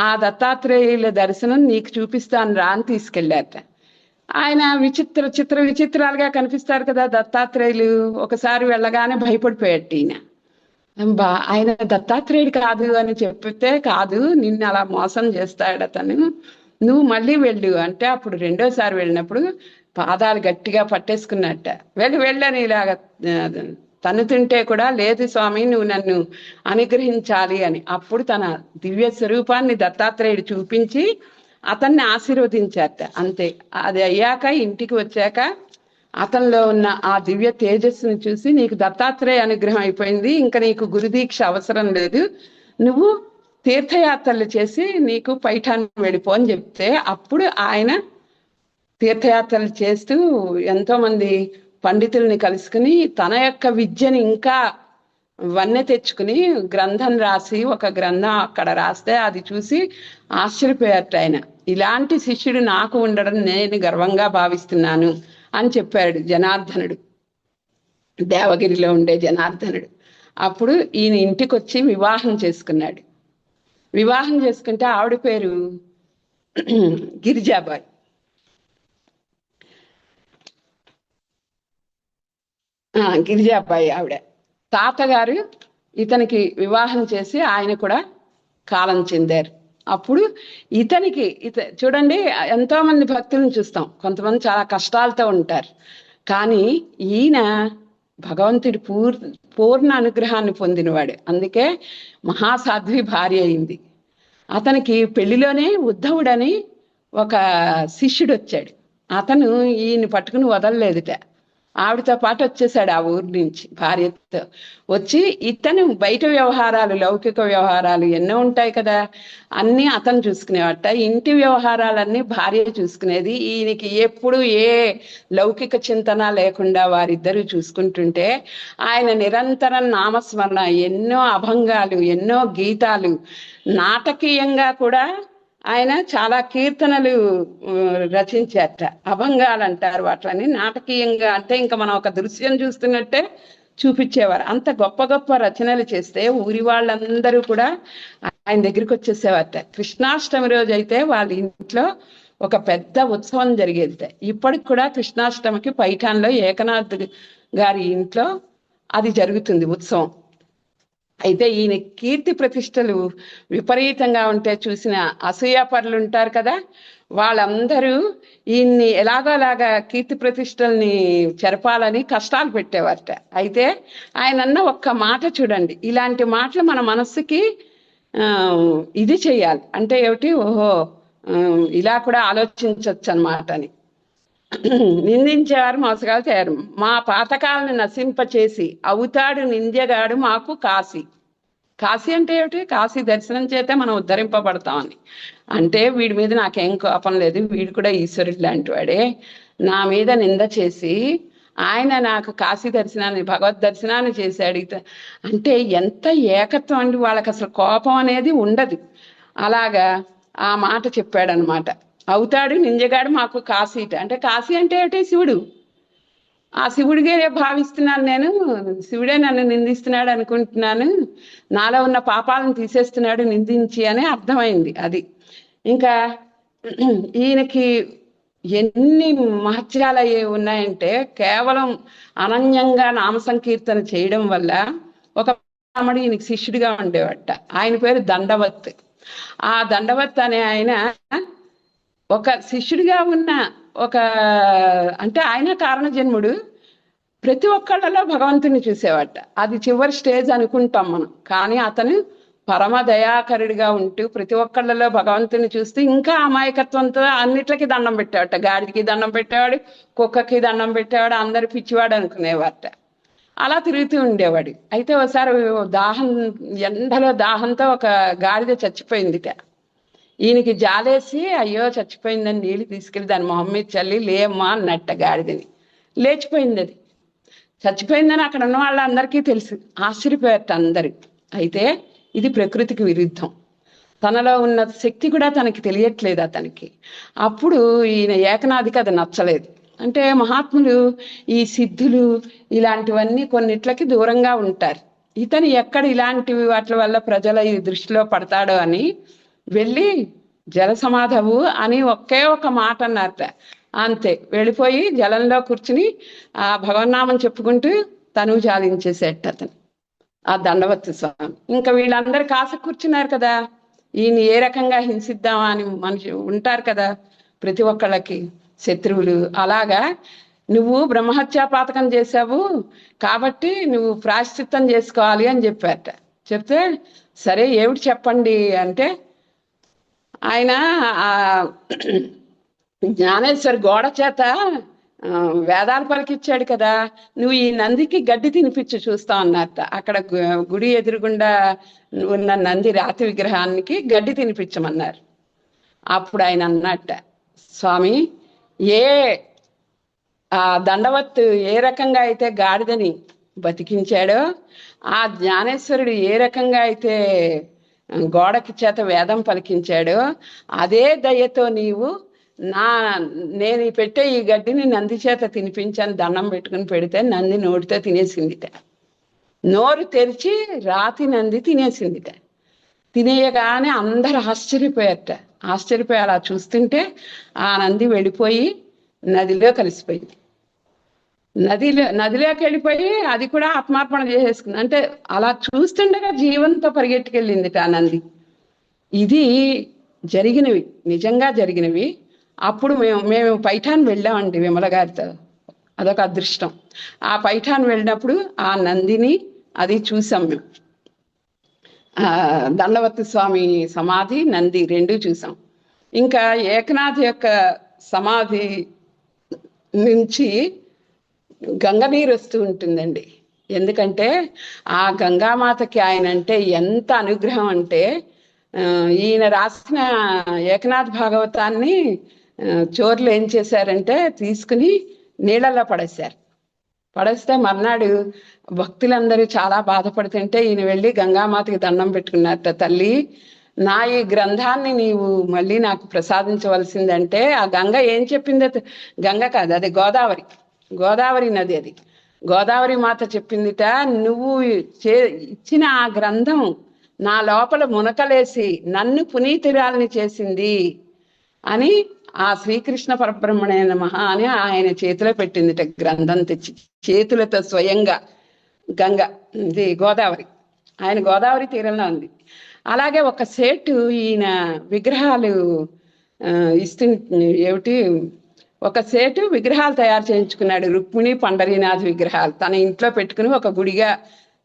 ఆ దత్తాత్రేయుల దర్శనం నీకు చూపిస్తాను రా అని తీసుకెళ్ళారట. ఆయన విచిత్రాలుగా కనిపిస్తారు కదా దత్తాత్రేయులు. ఒకసారి వెళ్ళగానే భయపడిపోయాడు ఈయన. ఆయన దత్తాత్రేయుడు కాదు అని చెప్పితే, కాదు, నిన్ను అలా మోసం చేస్తాడు అతను, నువ్వు మళ్ళీ వెళ్ళు అంటే, అప్పుడు 2వ సారి వెళ్ళినప్పుడు పాదాలు గట్టిగా పట్టేసుకున్నట్ట. వెళ్ళని ఇలాగ తన్నుతుంటే కూడా, లేదు స్వామి, నువ్వు నన్ను అనుగ్రహించాలి అని. అప్పుడు తన దివ్య స్వరూపాన్ని దత్తాత్రేయుడు చూపించి అతన్ని ఆశీర్వదించారట. అంతే. అది అయ్యాక ఇంటికి వచ్చాక అతనిలో ఉన్న ఆ దివ్య తేజస్సును చూసి, నీకు దత్తాత్రేయ అనుగ్రహం అయిపోయింది, ఇంకా నీకు గురుదీక్ష అవసరం లేదు, నువ్వు తీర్థయాత్రలు చేసి నీకు పైఠాన్ని వెళ్ళిపో అని చెప్తే, అప్పుడు ఆయన తీర్థయాత్రలు చేస్తూ ఎంతో మంది పండితుల్ని కలుసుకుని తన యొక్క విద్యని ఇంకా వన్నె తెచ్చుకుని గ్రంథం రాసి, ఒక గ్రంథం అక్కడ రాస్తే అది చూసి ఆశ్చర్యపోయారట ఆయన. ఇలాంటి శిష్యుడు నాకు ఉండడం నేను గర్వంగా భావిస్తున్నాను అని చెప్పాడు జనార్దనుడు, దేవగిరిలో ఉండే జనార్దనుడు. అప్పుడు ఈయన ఇంటికి వచ్చి వివాహం చేసుకున్నాడు. వివాహం చేసుకుంటే ఆవిడ పేరు గిరిజాబాయి. గిరిజాబాయి ఆవిడ. తాతగారు ఇతనికి వివాహం చేసి ఆయన కూడా కాలం చెందారు. అప్పుడు ఇతనికి చూడండి, ఎంతో మంది భక్తులను చూస్తాం, కొంతమంది చాలా కష్టాలతో ఉంటారు, కానీ ఈయన భగవంతుడి పూర్ణ అనుగ్రహాన్ని పొందినవాడు. అందుకే మహాసాధ్వి భార్య అయింది. అతనికి పెళ్లిలోనే ఉద్ధవుడని ఒక శిష్యుడు వచ్చాడు. అతను ఈయన్ని పట్టుకుని వదలలేదుట. ఆవిడతో పాటు వచ్చేసాడు ఆ ఊరి నుంచి భార్యతో. వచ్చి ఇతను బయట వ్యవహారాలు, లౌకిక వ్యవహారాలు ఎన్నో ఉంటాయి కదా, అన్నీ అతను చూసుకునేవాట. ఇంటి వ్యవహారాలన్నీ భార్య చూసుకునేది. ఈయనకి ఎప్పుడు ఏ లౌకిక చింతన లేకుండా వారిద్దరూ చూసుకుంటుంటే ఆయన నిరంతరం నామస్మరణ, ఎన్నో అభంగాలు, ఎన్నో గీతాలు, నాటకీయంగా కూడా ఆయన చాలా కీర్తనలు రచించారట. అభంగాలు అంటారు వాటిని. నాటకీయంగా అంటే ఇంకా మనం ఒక దృశ్యం చూస్తున్నట్టే చూపించేవారు. అంత గొప్ప గొప్ప రచనలు చేస్తే ఊరి వాళ్ళందరూ కూడా ఆయన దగ్గరికి వచ్చేసేవారట. కృష్ణాష్టమి రోజు అయితే వాళ్ళ ఇంట్లో ఒక పెద్ద ఉత్సవం జరిగేది. ఇప్పటికి కూడా కృష్ణాష్టమికి పైఠాన్లో ఏకనాథ్ గారి ఇంట్లో అది జరుగుతుంది ఉత్సవం. అయితే ఈయన కీర్తి ప్రతిష్టలు విపరీతంగా ఉంటే చూసిన అసూయాపరులు ఉంటారు కదా, వాళ్ళందరూ ఈయన్ని ఎలాగోలాగా కీర్తి ప్రతిష్టల్ని చెరపాలని కష్టాలు పెట్టేవారట. అయితే ఆయన అన్న ఒక్క మాట చూడండి, ఇలాంటి మాటలు మన మనస్సుకి ఇది చెయ్యాలి. అంటే ఏమిటి, ఓహో ఇలా కూడా ఆలోచించవచ్చు అన్నమాట అని. నిందించేవారు మోసగాలు తయారు, మా పాతకాలను నశింపచేసి అవుతాడు నింద్యగాడు మాకు కాశీ. కాశీ అంటే ఏమిటి, కాశీ దర్శనం చేస్తే మనం ఉద్ధరింపబడతామని. అంటే వీడి మీద నాకేం కోపం లేదు, వీడు కూడా ఈశ్వరుడు లాంటి వాడే, నా మీద నింద చేసి ఆయన నాకు కాశీ దర్శనాన్ని, భగవద్ దర్శనాన్ని చేశాడు అంటే ఎంత ఏకత్వం అండి. వాళ్ళకి అసలు కోపం అనేది ఉండదు. అలాగా ఆ మాట చెప్పాడనమాట. అవుతాడు నింజగాడు మాకు కాశీట. అంటే కాశీ అంటే ఏమిటి, శివుడు. ఆ శివుడిగే భావిస్తున్నాను నేను, శివుడే నన్ను నిందిస్తున్నాడు అనుకుంటున్నాను, నాలో ఉన్న పాపాలను తీసేస్తున్నాడు నిందించి అని అర్థమైంది. అది ఇంకా ఈయనకి ఎన్ని మహత్యాలు ఉన్నాయంటే కేవలం అనన్యంగా నామ సంకీర్తన చేయడం వల్ల ఒక బ్రాహ్మడు ఈయనకి శిష్యుడిగా ఉండేవాట. ఆయన పేరు దండవత్. ఆ దండవత్ అనే ఆయన ఒక శిష్యుడిగా ఉన్న ఒక అంటే ఆయన కారణ జన్ముడు ప్రతి ఒక్కళ్ళలో భగవంతుని చూసేవాట. అది చివరి స్టేజ్ అనుకుంటాం మనం, కానీ అతను పరమ దయాకరుడిగా ఉంటూ ప్రతి ఒక్కళ్ళలో భగవంతుని చూస్తూ ఇంకా అమాయకత్వంతో అన్నిట్లకి దండం పెట్టేవాట. గాడికి దండం పెట్టేవాడు, కుక్కకి దండం పెట్టేవాడు, అందరు పిచ్చివాడు అనుకునేవాట. అలా తిరుగుతూ ఉండేవాడు. అయితే ఒకసారి దాహం, ఎండలో దాహంతో ఒక గాడిద చచ్చిపోయిందిట. ఈయనకి జాలేసి అయ్యో చచ్చిపోయిందని నీళ్ళు తీసుకెళ్ళి దాని మొహం మీద చల్లి లేమ్మా అన్నట్ట గాడిదని. లేచిపోయింది. అది చచ్చిపోయిందని అక్కడ ఉన్న వాళ్ళందరికీ తెలుసు. ఆశ్చర్యపోయారట అందరు. అయితే ఇది ప్రకృతికి విరుద్ధం. తనలో ఉన్న శక్తి కూడా తనకి తెలియట్లేదు అతనికి. అప్పుడు ఈయన ఏకనాథికి అది నచ్చలేదు. అంటే మహాత్ములు ఈ సిద్ధులు ఇలాంటివన్నీ కొన్నిట్లకి దూరంగా ఉంటారు. ఇతను ఎక్కడ ఇలాంటివి వాటి వల్ల ప్రజల ఈ దృష్టిలో పడతాడో అని వెళ్ళి జలసమాధవు అని ఒకే ఒక మాట అన్నారట. అంతే, వెళ్ళిపోయి జలంలో కూర్చుని ఆ భగవన్నామం చెప్పుకుంటూ తనువు చాలించేసేట అతను, ఆ దండవత్ స్వామి. ఇంకా వీళ్ళందరూ కాస కూర్చున్నారు కదా, ఈయన ఏ రకంగా హింసిద్దామా అని మనిషి ఉంటారు కదా ప్రతి ఒక్కళ్ళకి శత్రువులు. అలాగా నువ్వు బ్రహ్మహత్యా పాతకం చేశావు కాబట్టి నువ్వు ప్రాయశ్చిత్తం చేసుకోవాలి అని చెప్పారట. చెప్తే సరే ఏమిటి చెప్పండి అంటే, ఆయన ఆ జ్ఞానేశ్వర్ గోడ చేత వేదాలు పలికిచ్చాడు కదా, నువ్వు ఈ నందికి గడ్డి తినిపించి చూస్తావు అన్నట్ట. అక్కడ గుడి ఎదురుగుండా ఉన్న నంది రాతి విగ్రహానికి గడ్డి తినిపించమన్నారు. అప్పుడు ఆయన అన్నట్ట, స్వామి ఏ ఆ దండవత్తు ఏ రకంగా అయితే గాడిదని బతికించాడో, ఆ జ్ఞానేశ్వరుడు ఏ రకంగా అయితే గోడకి చేత వేదం పలికించాడో, అదే దయతో నీవు నేను పెట్టే ఈ గడ్డిని నంది చేత తినిపించాను దండం పెట్టుకుని పెడితే నంది నోటితో తినేసిందిట. నోరు తెరిచి రాతి నంది తినేసిందిట. తినేయగానే అందరు ఆశ్చర్యపోయారట. ఆశ్చర్యపోయి అలా చూస్తుంటే ఆ నంది వెళ్ళిపోయి నదిలో కలిసిపోయింది. నదిలోకి వెళ్ళిపోయి అది కూడా ఆత్మార్పణ చేసేసుకుంది. అంటే అలా చూస్తుండగా జీవంతో పరిగెట్టుకెళ్ళిందిట ఆ నంది. ఇది జరిగినవి, నిజంగా జరిగినవి. అప్పుడు మేము పైఠాన్ వెళ్ళామండి విమల గారితో. అదొక అదృష్టం. ఆ పైఠాన్ వెళ్ళినప్పుడు ఆ నందిని అది చూసాం మేము. దండవతి స్వామి సమాధి, నంది రెండు చూసాం. ఇంకా ఏకనాథ్ యొక్క సమాధి నుంచి గంగ నీరు వస్తూ ఉంటుందండి. ఎందుకంటే ఆ గంగామాతకి ఆయన అంటే ఎంత అనుగ్రహం అంటే, ఈయన రాసిన ఏకనాథ్ భాగవతాన్ని చోర్లు ఏం చేశారంటే తీసుకుని నీళ్ళల్లో పడేశారు. పడేస్తే మర్నాడు భక్తులందరూ చాలా బాధపడుతుంటే ఈయన వెళ్ళి గంగామాతకి దండం పెట్టుకున్నారట. తల్లి, నా ఈ గ్రంథాన్ని నీవు మళ్ళీ నాకు ప్రసాదించవలసిందంటే, ఆ గంగ ఏం చెప్పిందో, గంగ కాదు అది గోదావరి, గోదావరి నది. అది గోదావరి మాత చెప్పిందిట, నువ్వు ఇచ్చిన ఆ గ్రంథం నా లోపల మునకలేసి నన్ను పునీతురాల్ని చేసింది అని ఆ శ్రీకృష్ణ పరబ్రహ్మణే నమః అని ఆయన చేతిలో పెట్టిందిట. గ్రంథం తెచ్చి చేతులతో స్వయంగా గంగ, ఇది గోదావరి, ఆయన గోదావరి తీరంలో ఉంది. అలాగే ఒక సేటు ఈయన విగ్రహాలు ఇస్తు ఏమిటి, ఒక సేటు విగ్రహాలు తయారు చేయించుకున్నాడు, రుక్మిణి పండరీనాథ్ విగ్రహాలు తన ఇంట్లో పెట్టుకుని ఒక గుడిగా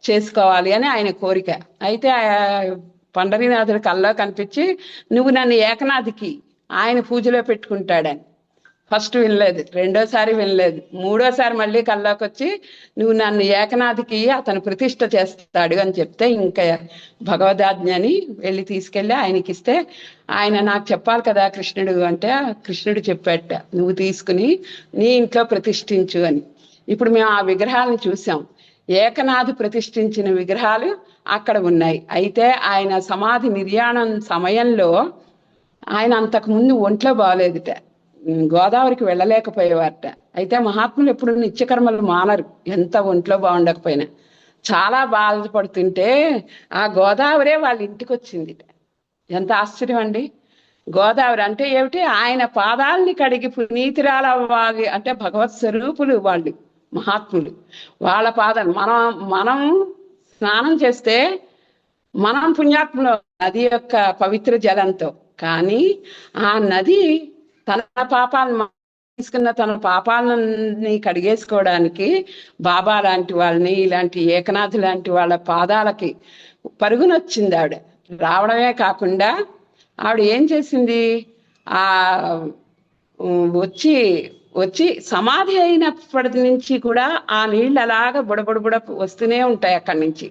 చేసుకోవాలి అని ఆయన కోరిక. అయితే పండరీనాథుడి కల్లో కనిపించి నువ్వు నన్ను ఏకనాథికి ఆయన పూజలో పెట్టుకుంటాడని ఫస్ట్ వినలేదు, రెండోసారి వినలేదు, మూడోసారి మళ్ళీ కల్లోకి వచ్చి నువ్వు నన్ను ఏకనాథికి అతను ప్రతిష్ఠ చేస్తాడు అని చెప్తే ఇంకా భగవదాజ్ఞ అని వెళ్ళి తీసుకెళ్ళి ఆయనకి ఇస్తే, ఆయన నాకు చెప్పాలి కదా కృష్ణుడు అంటే, కృష్ణుడు చెప్పాట నువ్వు తీసుకుని నీ ఇంట్లో ప్రతిష్ఠించు అని. ఇప్పుడు మేము ఆ విగ్రహాలను చూసాం. ఏకనాథు ప్రతిష్ఠించిన విగ్రహాలు అక్కడ ఉన్నాయి. అయితే ఆయన సమాధి నిర్యాణం సమయంలో ఆయన అంతకు ముందు ఒంట్లో బాగలేదుట, గోదావరికి వెళ్ళలేకపోయేవారట. అయితే మహాత్ములు ఎప్పుడు నిత్యకర్మలు మానరు, ఎంత ఒంట్లో బాగుండకపోయినా. చాలా బాధపడుతుంటే ఆ గోదావరే వాళ్ళ ఇంటికి వచ్చింది. ఎంత ఆశ్చర్యం అండి. గోదావరి అంటే ఏమిటి? ఆయన పాదాలని కడిగి పునీతిరాలవ్వాలి అంటే భగవత్ స్వరూపులు వాళ్ళు, మహాత్ములు. వాళ్ళ పాదాలు మనం స్నానం చేస్తే మనం పుణ్యాత్ములు నది యొక్క పవిత్ర జలంతో. కానీ ఆ నది తన పాపాలను తీసుకున్న తన పాపాలని కడిగేసుకోవడానికి బాబా లాంటి వాళ్ళని, ఇలాంటి ఏకనాథ్ లాంటి వాళ్ళ పాదాలకి పరుగునొచ్చింది ఆవిడ. రావడమే కాకుండా ఆవిడ ఏం చేసింది, ఆ వచ్చి వచ్చి సమాధి అయినప్పటి నుంచి కూడా ఆ నీళ్ళు అలాగా బుడబుడబుడ వస్తూనే ఉంటాయి అక్కడి నుంచి.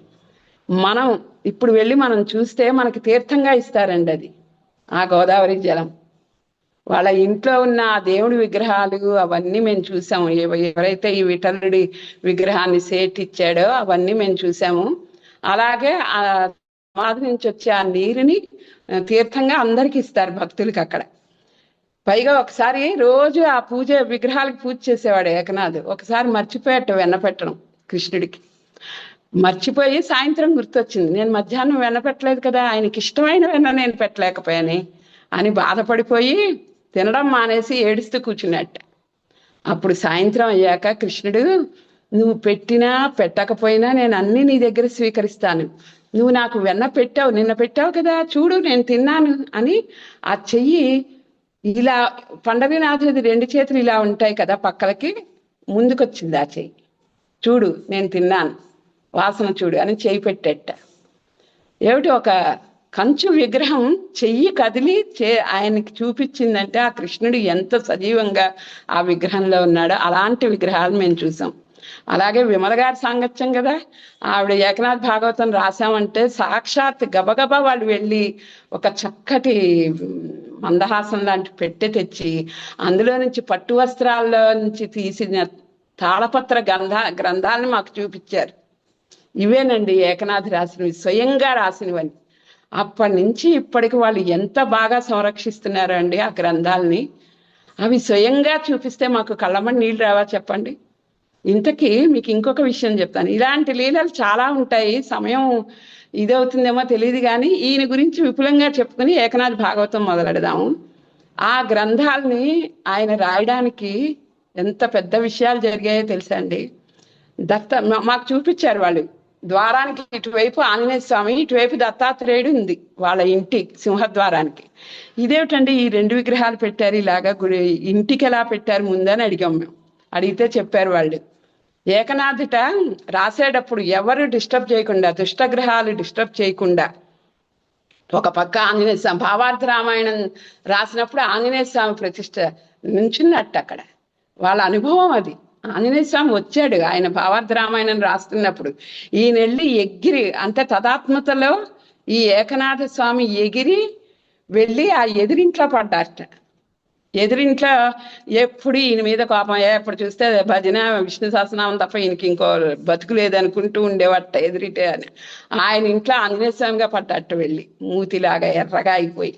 మనం ఇప్పుడు వెళ్ళి మనం చూస్తే మనకి తీర్థంగా ఇస్తారండి అది, ఆ గోదావరి జలం. వాళ్ళ ఇంట్లో ఉన్న ఆ దేవుడి విగ్రహాలు అవన్నీ మేము చూసాము. ఎవరైతే ఈ విఠలుడి విగ్రహాన్ని సేటిచ్చాడో అవన్నీ మేము చూసాము. అలాగే ఆ సమాధి నుంచి వచ్చే ఆ నీరుని తీర్థంగా అందరికి ఇస్తారు భక్తులకి అక్కడ. పైగా ఒకసారి రోజు ఆ పూజ విగ్రహాలకు పూజ చేసేవాడు ఏకనాథ్. ఒకసారి మర్చిపోయాట వెన్న పెట్టడం కృష్ణుడికి. మర్చిపోయి సాయంత్రం గుర్తొచ్చింది, నేను మధ్యాహ్నం వెన్న పెట్టలేదు కదా, ఆయనకి ఇష్టమైన వెన్న నేను పెట్టలేకపోయాని అని బాధపడిపోయి తినడం మానేసి ఏడుస్తూ కూర్చున్నట్ట. అప్పుడు సాయంత్రం అయ్యాక కృష్ణుడు, నువ్వు పెట్టినా పెట్టకపోయినా నేను అన్ని నీ దగ్గర స్వీకరిస్తాను, నువ్వు నాకు వెన్న పెట్టావు, నిన్న పెట్టావు కదా, చూడు నేను తిన్నాను అని ఆ చెయ్యి ఇలా పండరీనాథుడిది 2 చేతులు ఇలా ఉంటాయి కదా పక్కలకి, ముందుకొచ్చింది ఆ చెయ్యి. చూడు నేను తిన్నాను, వాసన చూడు అని చెయ్యి పెట్టేట. ఏమిటి, ఒక కంచు విగ్రహం చెయ్యి కదిలి ఆయనకి చూపించిందంటే ఆ కృష్ణుడు ఎంత సజీవంగా ఆ విగ్రహంలో ఉన్నాడో. అలాంటి విగ్రహాలు మేము చూసాం. అలాగే విమల గారి సాంగత్యం కదా, ఆవిడ ఏకనాథ్ భాగవతం రాశామంటే సాక్షాత్ గబగబా వాళ్ళు వెళ్ళి ఒక చక్కటి మందహాసం లాంటి పెట్టె తెచ్చి అందులో నుంచి పట్టు వస్త్రాల్లో నుంచి తీసిన తాళపత్ర గ్రంథాలను మాకు చూపించారు. ఇవేనండి ఏకనాథ్ రాసినవి, స్వయంగా రాసినవని. అప్పటి నుంచి ఇప్పటికి వాళ్ళు ఎంత బాగా సంరక్షిస్తున్నారు అండి ఆ గ్రంథాలని. అవి స్వయంగా చూపిస్తే మాకు కళ్ళమని నీళ్ళు రావా చెప్పండి. ఇంతకీ మీకు ఇంకొక విషయం చెప్తాను, ఇలాంటి లీలలు చాలా ఉంటాయి. సమయం ఇదవుతుందేమో తెలియదు కానీ ఈయన గురించి విపులంగా చెప్పుకుని ఏకనాథ్ భాగవతం మొదలెడదాము. ఆ గ్రంథాలని ఆయన రాయడానికి ఎంత పెద్ద విషయాలు జరిగాయో తెలుసా అండి. మాకు చూపించారు వాళ్ళు. ద్వారానికి ఇటువైపు ఆంజనేయ స్వామి, ఇటువైపు దత్తాత్రేయుడు ఉంది వాళ్ళ ఇంటి సింహద్వారానికి. ఇదేమిటండి ఈ 2 విగ్రహాలు పెట్టారు ఇలాగా గుడి ఇంటికి ఎలా పెట్టారు ముందని అడిగాం మేము. అడిగితే చెప్పారు వాళ్ళు, ఏకనాథుట రాసేటప్పుడు ఎవరు డిస్టర్బ్ చేయకుండా, దుష్టగ్రహాలు డిస్టర్బ్ చేయకుండా, ఒక పక్క ఆంజనేయ స్వామి భావార్థ రామాయణం రాసినప్పుడు ఆంజనేయ స్వామి ప్రతిష్ట నుంచున్నట్టు అక్కడ. వాళ్ళ అనుభవం అది. ఆంజనేయ స్వామి వచ్చాడు ఆయన భావార్థ రామాయణం రాస్తున్నప్పుడు. ఈయన వెళ్ళి ఎగిరి అంటే తదాత్మతలో ఈ ఏకనాథ స్వామి ఎగిరి వెళ్ళి ఆ ఎదురింట్లో పడ్డారట. ఎదురింట్లో ఎప్పుడు ఈయన మీద కోపం, ఎప్పుడు చూస్తే భజన విష్ణు సహస్రనామం తప్ప ఈయనకి ఇంకో బతుకు లేదనుకుంటూ ఉండేవట ఎదురిటే అని. ఆయన ఇంట్లో ఆంజనేయ స్వామిగా పడ్డట్టు వెళ్ళి మూతిలాగా ఎర్రగా అయిపోయి.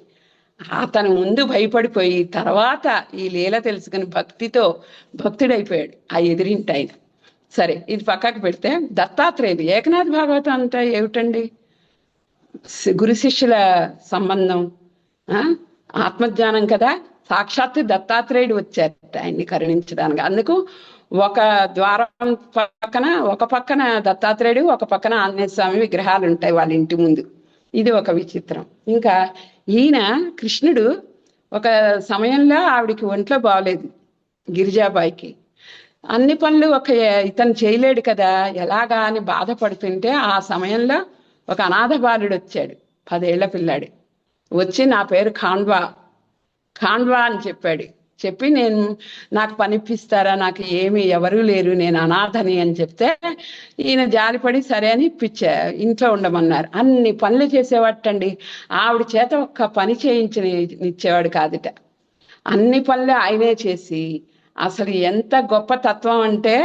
అతను ముందు భయపడిపోయి తర్వాత ఈ లీల తెలుసుకుని భక్తుడైపోయాడు ఆ ఎదిరింటి ఆయన. సరే, ఇది పక్కకు పెడితే దత్తాత్రేయుడు ఏకనాథ్ భాగవతం అంటే ఏమిటండి? గురు శిష్యుల సంబంధం, ఆత్మజ్ఞానం కదా. సాక్షాత్తు దత్తాత్రేయుడు వచ్చారట ఆయన్ని కరుణించడానికి. అందుకు ఒక ద్వారం ఒక పక్కన దత్తాత్రేయుడు, ఒక పక్కన ఆంజనేయ స్వామి విగ్రహాలు ఉంటాయి వాళ్ళ ఇంటి ముందు. ఇది ఒక విచిత్రం. ఇంకా ఈయన కృష్ణుడు ఒక సమయంలో ఆవిడికి ఒంట్లో బాగలేదు గిరిజాబాయికి. అన్ని పనులు ఇతను చేయలేడు కదా, ఎలాగా అని బాధపడుతుంటే ఆ సమయంలో ఒక అనాథ బాలుడు వచ్చాడు, 10 ఏళ్ల పిల్లాడు. వచ్చి నా పేరు ఖాండ్వా అని చెప్పాడు. చెప్పి నాకు పనిపిస్తారా, నాకు ఎవరూ లేరు, నేను అనాథని అని చెప్తే ఈయన జాలిపడి సరే అని ఇంట్లో ఉండమన్నారు. అన్ని పనులు చేసేవాటండి. ఆవిడ చేత ఒక్క పని చేయించనిచ్చేవాడు కాదుట. అన్ని పనులు ఆయనే చేసి అసలు ఎంత గొప్ప తత్వం అంటే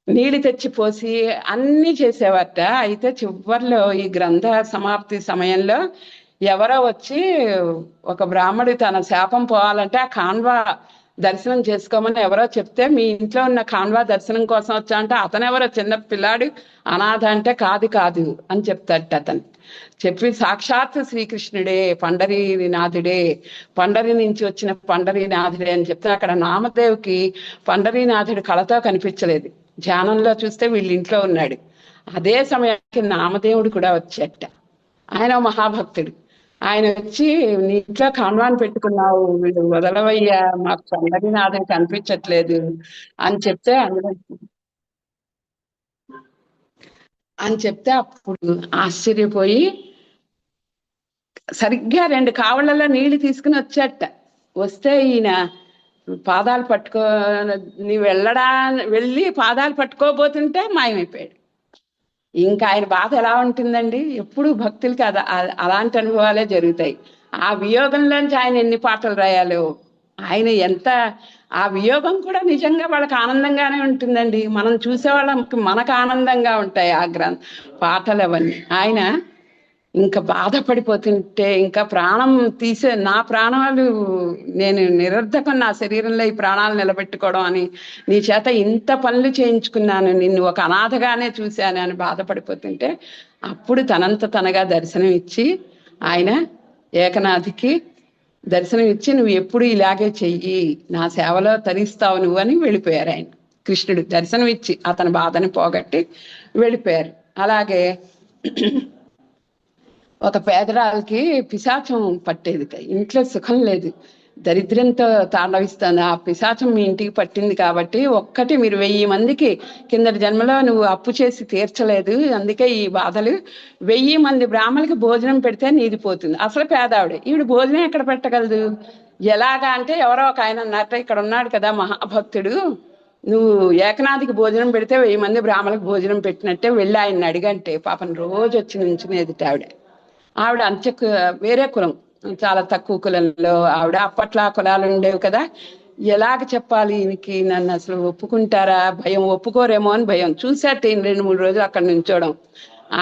నీళ్ళు తెచ్చిపోసి అన్నీ చేసేవాట. అయితే చివరిలో ఈ గ్రంథ సమాప్తి సమయంలో ఎవరో వచ్చి ఒక బ్రాహ్మడు తన శాపం పోవాలంటే ఆ ఖాండ్వా దర్శనం చేసుకోమని ఎవరో చెప్తే మీ ఇంట్లో ఉన్న ఖాన్వా దర్శనం కోసం వచ్చా అంటే అతను ఎవరో చిన్న పిల్లాడు అనాథ అంటే కాదు కాదు అని చెప్తాడట అతను. చెప్పి సాక్షాత్ శ్రీకృష్ణుడే, పండరీనాథుడే, పండరి నుంచి వచ్చిన పండరీనాథుడే అని చెప్తే అక్కడ నామదేవ్కి పండరీనాథుడు కళతో కనిపించలేదు, ధ్యానంలో చూస్తే వీళ్ళ ఇంట్లో ఉన్నాడు. అదే సమయానికి నామదేవుడు కూడా వచ్చేట. ఆయన మహాభక్తుడు. ఆయన వచ్చి నీ ఇంట్లో ఖాన్వాన్ పెట్టుకున్నావు, వీడు వదలవయ్యా, మాకు పండరీనాథుడు కనిపించట్లేదు అని చెప్తే అప్పుడు ఆశ్చర్యపోయి సరిగ్గా 2 కావళ్లలో నీళ్లు తీసుకుని వచ్చేట. వస్తే ఈయన పాదాలు పట్టుకో, నీవు వెళ్ళి పాదాలు పట్టుకోబోతుంటే మాయమైపోయాడు. ఇంకా ఆయన బాధ ఎలా ఉంటుందండి? ఎప్పుడు భక్తులకి అలాంటి అనుభవాలే జరుగుతాయి. ఆ వియోగంలోంచి ఆయన ఎన్ని పాటలు రాయాలో, ఆయన ఎంత ఆ వియోగం కూడా నిజంగా వాళ్ళకి ఆనందంగానే ఉంటుందండి. మనం చూసే వాళ్ళకి మనకు ఆనందంగా ఉంటాయి ఆ పాటలు అవన్నీ. ఆయన ఇంకా బాధపడిపోతుంటే ఇంకా ప్రాణం నా ప్రాణాలు నేను నిరర్ధకం, నా శరీరంలో ఈ ప్రాణాలు నిలబెట్టుకోవడం అని నీ చేత ఇంత పనులు చేయించుకున్నాను, నిన్ను ఒక అనాథగానే చూశాను అని బాధపడిపోతుంటే అప్పుడు తనంత తనగా దర్శనం ఇచ్చి ఆయన ఏకనాథికి దర్శనం ఇచ్చి నువ్వు ఎప్పుడు ఇలాగే చెయ్యి, నా సేవలో తరిస్తావు నువ్వు అని వెళ్ళిపోయారు. ఆయన కృష్ణుడు దర్శనం ఇచ్చి అతని బాధని పోగొట్టి వెళ్ళిపోయారు. అలాగే ఒక పేదరాలకి పిశాచం పట్టేది, ఇంట్లో సుఖం లేదు, దరిద్రంతో తాండవిస్తుంది. ఆ పిశాచం మీ ఇంటికి పట్టింది కాబట్టి ఒక్కటి మీరు 1000 మందికి కిందటి జన్మలో నువ్వు అప్పు చేసి తీర్చలేదు, అందుకే ఈ బాధలు, 1000 మంది బ్రాహ్మణులకి భోజనం పెడితే నీది పోతుంది. అసలు పేదావిడే, ఈవిడ భోజనం ఎక్కడ పెట్టగలదు? ఎలాగా అంటే ఎవరో ఒక ఆయన అన్నట్టు, ఇక్కడ ఉన్నాడు కదా మహాభక్తుడు, నువ్వు ఏకనాథికి భోజనం పెడితే 1000 మంది బ్రాహ్మణులకు భోజనం పెట్టినట్టే, వెళ్ళి ఆయన అడిగంటే పాపం రోజు వచ్చి నుంచునేది ఆవిడ వేరే కులం, చాలా తక్కువ కులంలో ఆవిడ. అప్పట్లో ఆ కులాలు ఉండేవి కదా. ఎలాగ చెప్పాలి ఈయనకి, నన్ను అసలు ఒప్పుకుంటారా, భయం, ఒప్పుకోరేమో అని భయం. చూశాట 2-3 రోజులు అక్కడ నుంచోవడం.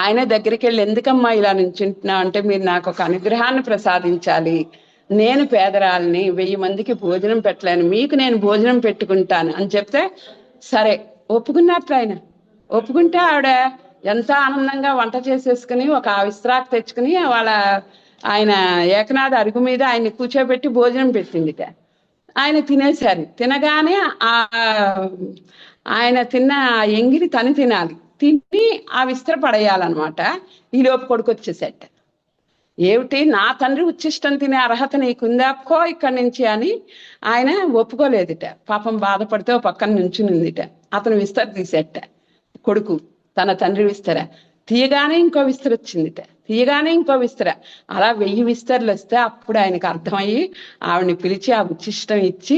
ఆయన దగ్గరికి వెళ్ళి ఎందుకమ్మా ఇలా నుంచుంటున్నావు అంటే, మీరు నాకు ఒక అనుగ్రహాన్ని ప్రసాదించాలి, నేను పేదరాలని, 1000 మందికి భోజనం పెట్టలేను, మీకు నేను భోజనం పెట్టుకుంటాను అని చెప్తే సరే ఒప్పుకున్నట్లు. ఆయన ఒప్పుకుంటే ఆవిడ ఎంత ఆనందంగా వంట చేసేసుకుని ఒక విస్త్రాక్ తెచ్చుకుని ఆయన ఏకనాథ అరుగు మీద ఆయన్ని కూర్చోబెట్టి భోజనం పెట్టిందిట. ఆయన తినేశారు. తినగానే ఆయన తిన్న ఎంగిలి తను తినాలి, తిని ఆ విస్త్ర పడేయాలన్నమాట. ఈలోపు కొడుకు వచ్చేసేట. ఏమిటి, నా తండ్రి ఉచ్చిష్టం తినే అర్హత నీకుందా, పో ఇక్కడి నుంచి అని ఆయన ఒప్పుకోలేదుట. పాపం బాధపడితే పక్కన నుంచునిందిట. అతను విస్తర తీసేట. కొడుకు తన తండ్రి విస్తర తీయగానే ఇంకో విస్తర వచ్చిందిట, తీయగానే ఇంకో విస్తర, అలా 1000 విస్తరలు వస్తే అప్పుడు ఆయనకు అర్థమయ్యి ఆవిడని పిలిచి ఆ ఉచ్చిష్టం ఇచ్చి,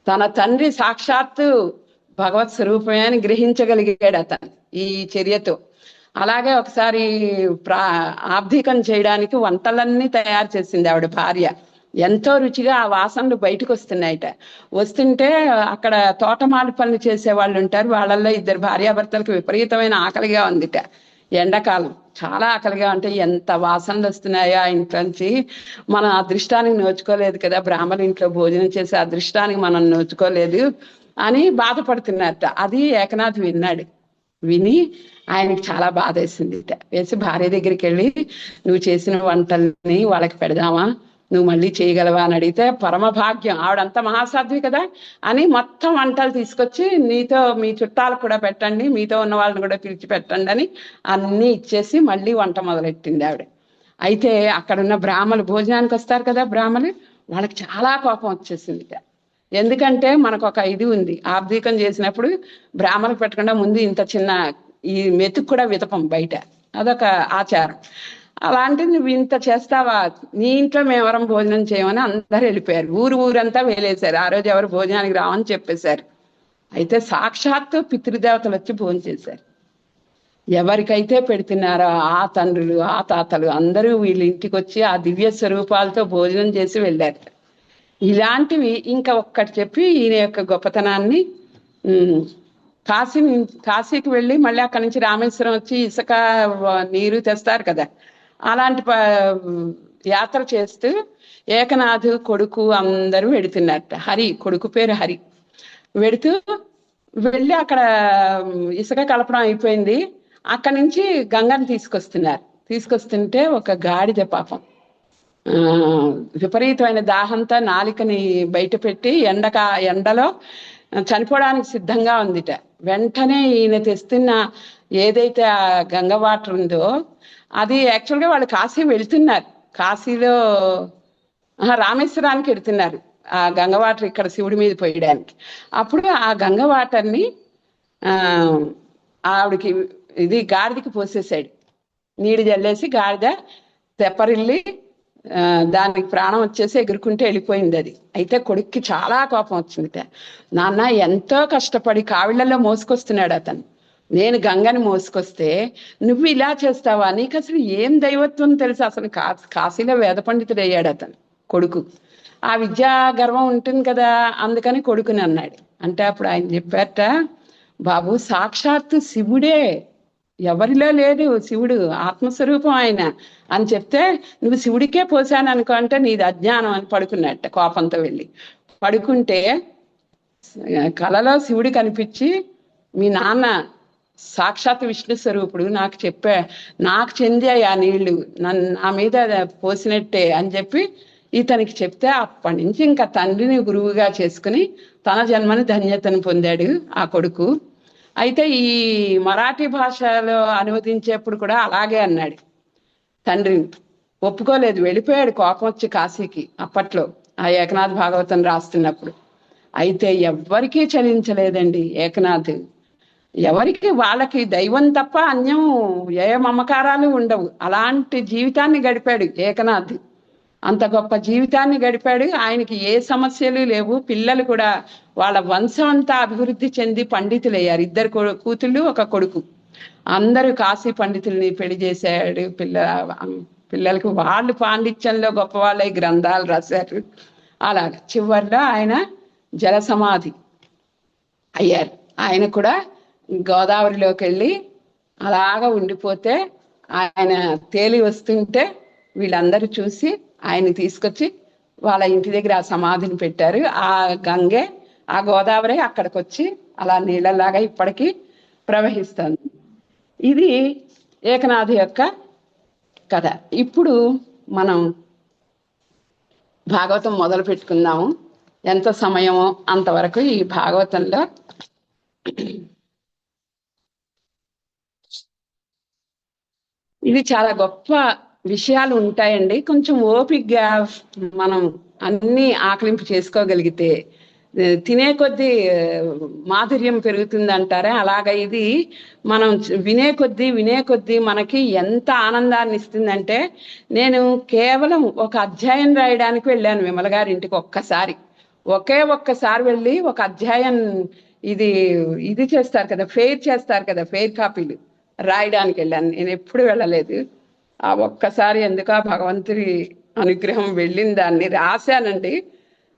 తన తండ్రి సాక్షాత్తు భగవత్ స్వరూపమే అని గ్రహించగలిగాడు అతను ఈ చర్యతో. అలాగే ఒకసారి ఆబ్ధికం చేయడానికి వంటలన్నీ తయారు చేసింది ఆవిడ భార్య. ఎంతో రుచిగా ఆ వాసనలు బయటకు వస్తున్నాయిట. వస్తుంటే అక్కడ తోటమాలి పనులు చేసే వాళ్ళు ఉంటారు, వాళ్ళల్లో 2 భార్యాభర్తలకు విపరీతమైన ఆకలిగా ఉందిట. ఎండాకాలం చాలా ఆకలిగా ఉంటే ఎంత వాసనలు వస్తున్నాయో ఆ ఇంట్లోంచి. మన అదృష్టానికి నోచుకోలేదు కదా, బ్రాహ్మణ ఇంట్లో భోజనం చేసే అదృష్టానికి మనం నోచుకోలేదు అని బాధపడుతున్నారట. అది ఏకనాథ్ విన్నాడు. విని ఆయనకి చాలా బాధ వేసిందిట. వేసి భార్య దగ్గరికి వెళ్ళి, నువ్వు చేసిన వంటల్ని వాళ్ళకి పెడదామా, నువ్వు మళ్ళీ చేయగలవా అని అడిగితే, పరమ భాగ్యం, ఆవిడంతా మహాసాధ్వి కదా అని మొత్తం వంటలు తీసుకొచ్చి, నీతో మీ చుట్టాలు కూడా పెట్టండి, మీతో ఉన్న వాళ్ళని కూడా పిలిచి పెట్టండి అని అన్నీ ఇచ్చేసి మళ్ళీ వంట మొదలెట్టింది ఆవిడ. అయితే అక్కడున్న బ్రాహ్మలు భోజనానికి వస్తారు కదా, బ్రాహ్మలు, వాళ్ళకి చాలా కోపం వచ్చేసింది. ఎందుకంటే మనకు ఒక ఇది ఉంది, ఆబ్దీకం చేసినప్పుడు బ్రాహ్మణకు పెట్టకుండా ముందు ఇంత చిన్న ఈ మెతుకు కూడా వితపం బయట, అదొక ఆచారం. అలాంటిది నువ్వు ఇంత చేస్తావా, నీ ఇంట్లో మేమెవరం భోజనం చేయమని అందరు వెళ్ళిపోయారు. ఊరంతా వేలేశారు. ఆ రోజు ఎవరు భోజనానికి రావని చెప్పేశారు. అయితే సాక్షాత్తు పితృదేవతలు వచ్చి భోజనం చేశారు. ఎవరికైతే పెడుతున్నారో ఆ తండ్రులు ఆ తాతలు అందరూ వీళ్ళ ఇంటికి వచ్చి ఆ దివ్య స్వరూపాలతో భోజనం చేసి వెళ్ళారు. ఇలాంటివి ఇంకా ఒక్కటి చెప్పి ఈయన యొక్క గొప్పతనాన్ని, కాశీకి వెళ్ళి మళ్ళీ అక్కడి నుంచి రామేశ్వరం వచ్చి ఇసుక నీరు తెస్తారు కదా, అలాంటి యాత్ర చేస్తూ ఏకనాథు కొడుకు అందరూ వెడుతున్నట్ట. హరి కొడుకు పేరు హరి. వెడుతూ వెళ్ళి అక్కడ ఇసుక కలపడం అయిపోయింది. అక్కడి నుంచి గంగని తీసుకొస్తుంటే ఒక గాడిద పాపం విపరీతమైన దాహంతో నాలికని బయట పెట్టి ఎండలో చనిపోవడానికి సిద్ధంగా ఉందిట. వెంటనే ఈయన తెస్తున్న ఏదైతే ఆ గంగ వాటర్ ఉందో అది యాక్చువల్గా వాళ్ళు కాశీ వెళ్తున్నారు. కాశీలో రామేశ్వరానికి వెళ్తున్నారు ఆ గంగ వాటర్ ఇక్కడ శివుడి మీద పోయడానికి. అప్పుడు ఆ గంగ వాటర్ని ఆవిడికి గాడిదకి పోసేసాడు. నీడు జల్లేసి గాడిద తెప్పరిల్లి దానికి ప్రాణం వచ్చేసి ఎగురుకుంటే వెళ్ళిపోయింది అది. అయితే కొడుక్కి చాలా కోపం వచ్చిందిట. నాన్న ఎంతో కష్టపడి కావిళ్లలో మోసుకొస్తున్నాడు అతను, నేను గంగని మోసుకొస్తే నువ్వు ఇలా చేస్తావా? నీకు అసలు ఏం దైవత్వం తెలుసు? అసలు కాశీలో వేద పండితుడు అయ్యాడు అతను కొడుకు. ఆ విద్యా గర్వం ఉంటుంది కదా, అందుకని కొడుకుని అన్నాడు. అంటే అప్పుడు ఆయన చెప్పారట, బాబు సాక్షాత్తు శివుడే, ఎవరిలో లేదు శివుడు, ఆత్మస్వరూపం ఆయన అని చెప్తే నువ్వు శివుడికే పోసాను అనుకో అంటే నీది అజ్ఞానం అని పడుకున్నట్ట. కోపంతో వెళ్ళి పడుకుంటే కలలో శివుడి కనిపించి, మీ నాన్న సాక్షాత్ విష్ణు స్వరూపుడు, నాకు చెందాయి ఆ నీళ్లు, నా మీద పోసినట్టే అని చెప్పి ఇతనికి చెప్తే అప్పటి నుంచి ఇంకా తండ్రిని గురువుగా చేసుకుని తన జన్మని ధన్యతను పొందాడు ఆ కొడుకు. అయితే ఈ మరాఠీ భాషలో అనువదించేప్పుడు కూడా అలాగే అన్నాడు. తండ్రిని ఒప్పుకోలేదు, వెళ్ళిపోయాడు కోపం వచ్చి కాశీకి అప్పట్లో ఆ ఏకనాథ్ భాగవతం రాస్తున్నప్పుడు. అయితే ఎవ్వరికీ చలించలేదండి ఏకనాథ్. ఎవరికి వాళ్ళకి దైవం తప్ప అన్యం ఏ మమకారాలు ఉండవు. అలాంటి జీవితాన్ని గడిపాడు ఏకనాథ్. అంత గొప్ప జీవితాన్ని గడిపాడు. ఆయనకి ఏ సమస్యలు లేవు. పిల్లలు కూడా వాళ్ళ వంశం అంతా అభివృద్ధి చెంది పండితులయ్యారు. 2 కూతుళ్ళు 1 కొడుకు. అందరూ కాశీ పండితుల్ని పెళ్లి చేశాడు. పిల్లలకు వాళ్ళు పాండిత్యంలో గొప్ప వాళ్ళై గ్రంథాలు రాశారు. అలాగా చివరిలో ఆయన జల సమాధి అయ్యారు. ఆయన కూడా గోదావరిలోకి వెళ్ళి అలాగా ఉండిపోతే ఆయన తేలి వస్తుంటే వీళ్ళందరూ చూసి ఆయన్ని తీసుకొచ్చి వాళ్ళ ఇంటి దగ్గర ఆ సమాధిని పెట్టారు. ఆ గంగే ఆ గోదావరి అక్కడికి వచ్చి అలా నీళ్ళలాగా ఇప్పటికీ ప్రవహిస్తుంది. ఇది ఏకనాథ యొక్క కథ. ఇప్పుడు మనం భాగవతం మొదలు పెట్టుకుందాము. ఎంత సమయమో అంతవరకు ఈ భాగవతంలో ఇది చాలా గొప్ప విషయాలు ఉంటాయండి. కొంచెం ఓపికగా మనం అన్ని ఆకలింపు చేసుకోగలిగితే తినే కొద్దీ మాధుర్యం పెరుగుతుంది అంటారే, అలాగా ఇది మనం వినే కొద్దీ మనకి ఎంత ఆనందాన్ని ఇస్తుందంటే, నేను కేవలం ఒక అధ్యాయం రాయడానికి వెళ్ళాను విమల గారి ఇంటికి. ఒక్కసారి వెళ్ళి ఒక అధ్యాయం ఇది చేస్తారు కదా, ఫెయిర్ చేస్తారు కదా, ఫెయిర్ కాపీలు రాయడానికి వెళ్ళాను. నేను ఎప్పుడు వెళ్ళలేదు. ఆ ఒక్కసారి ఎందుకు భగవంతుడి అనుగ్రహం వెళ్ళిన దాన్ని రాశానండి.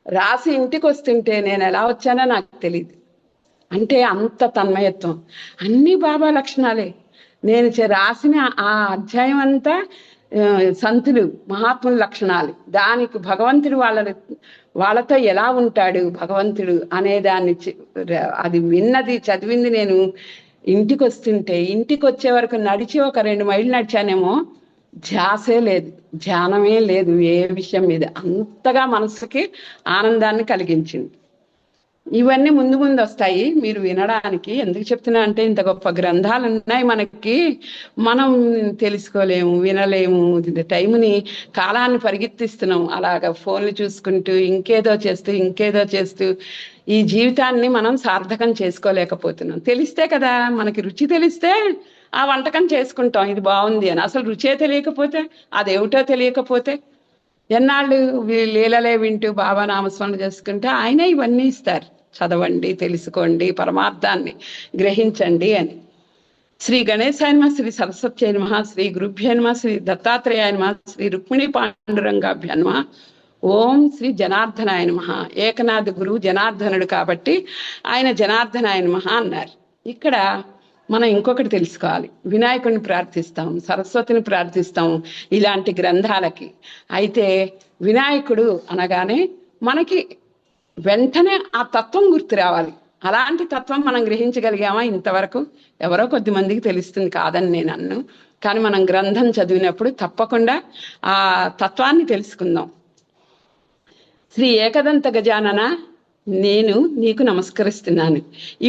రాసి ఇంటికి వస్తుంటే నేను ఎలా వచ్చానో నాకు తెలియదు. అంటే అంత తన్మయత్వం, అన్ని బాబా లక్షణాలే. నేను రాసిన ఆ అధ్యాయం అంతా సంతులు మహాత్ముల లక్షణాలు. దానికి భగవంతుడు వాళ్ళతో ఎలా ఉంటాడు భగవంతుడు అనేదాన్ని అది చదివింది నేను ఇంటికి వస్తుంటే. ఇంటికి వచ్చే వరకు నడిచి ఒక 2 మైళ్ళు నడిచానేమో, ధ్యాసే లేదు, ధ్యానమే లేదు ఏ విషయం మీద. అంతగా మనసుకి ఆనందాన్ని కలిగించింది. ఇవన్నీ ముందు వస్తాయి మీరు వినడానికి. ఎందుకు చెప్తున్నా అంటే, ఇంత గొప్ప గ్రంథాలు ఉన్నాయి మనకి, మనం తెలుసుకోలేము, వినలేము. టైంని, కాలాన్ని పరిగెత్తిస్తున్నాం. అలాగా ఫోన్లు చూసుకుంటూ ఇంకేదో చేస్తూ ఈ జీవితాన్ని మనం సార్థకం చేసుకోలేకపోతున్నాం. తెలిస్తే కదా, మనకి రుచి తెలిస్తే ఆ వంటకం చేసుకుంటాం, ఇది బాగుంది అని. అసలు రుచే తెలియకపోతే, అదేమిటో తెలియకపోతే, ఎన్నాళ్ళు లీలలే వింటూ బాబా నామస్మరణ చేసుకుంటే ఆయనే ఇవన్నీ ఇస్తారు. చదవండి, తెలుసుకోండి, పరమార్థాన్ని గ్రహించండి అని. శ్రీ గణేశాయ నమః, శ్రీ సరస్వత్యై నమః, శ్రీ గురుభ్యో నమః, శ్రీ దత్తాత్రేయాయ నమః, శ్రీ రుక్మిణీ పాండురంగాభ్యో నమః, ఓం శ్రీ జనార్దనాయ నమః. ఏకనాథ గురువు జనార్దనుడు కాబట్టి ఆయన జనార్దనాయ నమః అన్నారు. ఇక్కడ మనం ఇంకొకటి తెలుసుకోవాలి, వినాయకుడిని ప్రార్థిస్తాం, సరస్వతిని ప్రార్థిస్తాం ఇలాంటి గ్రంథాలకి. అయితే వినాయకుడు అనగానే మనకి వెంటనే ఆ తత్వం గుర్తు రావాలి. అలాంటి తత్వం మనం గ్రహించగలిగామా ఇంతవరకు? ఎవరో కొద్ది మందికి తెలుస్తుంది, కాదని నేను అన్ను. కానీ మనం గ్రంథం చదివినప్పుడు తప్పకుండా ఆ తత్వాన్ని తెలుసుకుందాం. శ్రీ ఏకదంత గజానన, నేను నీకు నమస్కరిస్తున్నాను.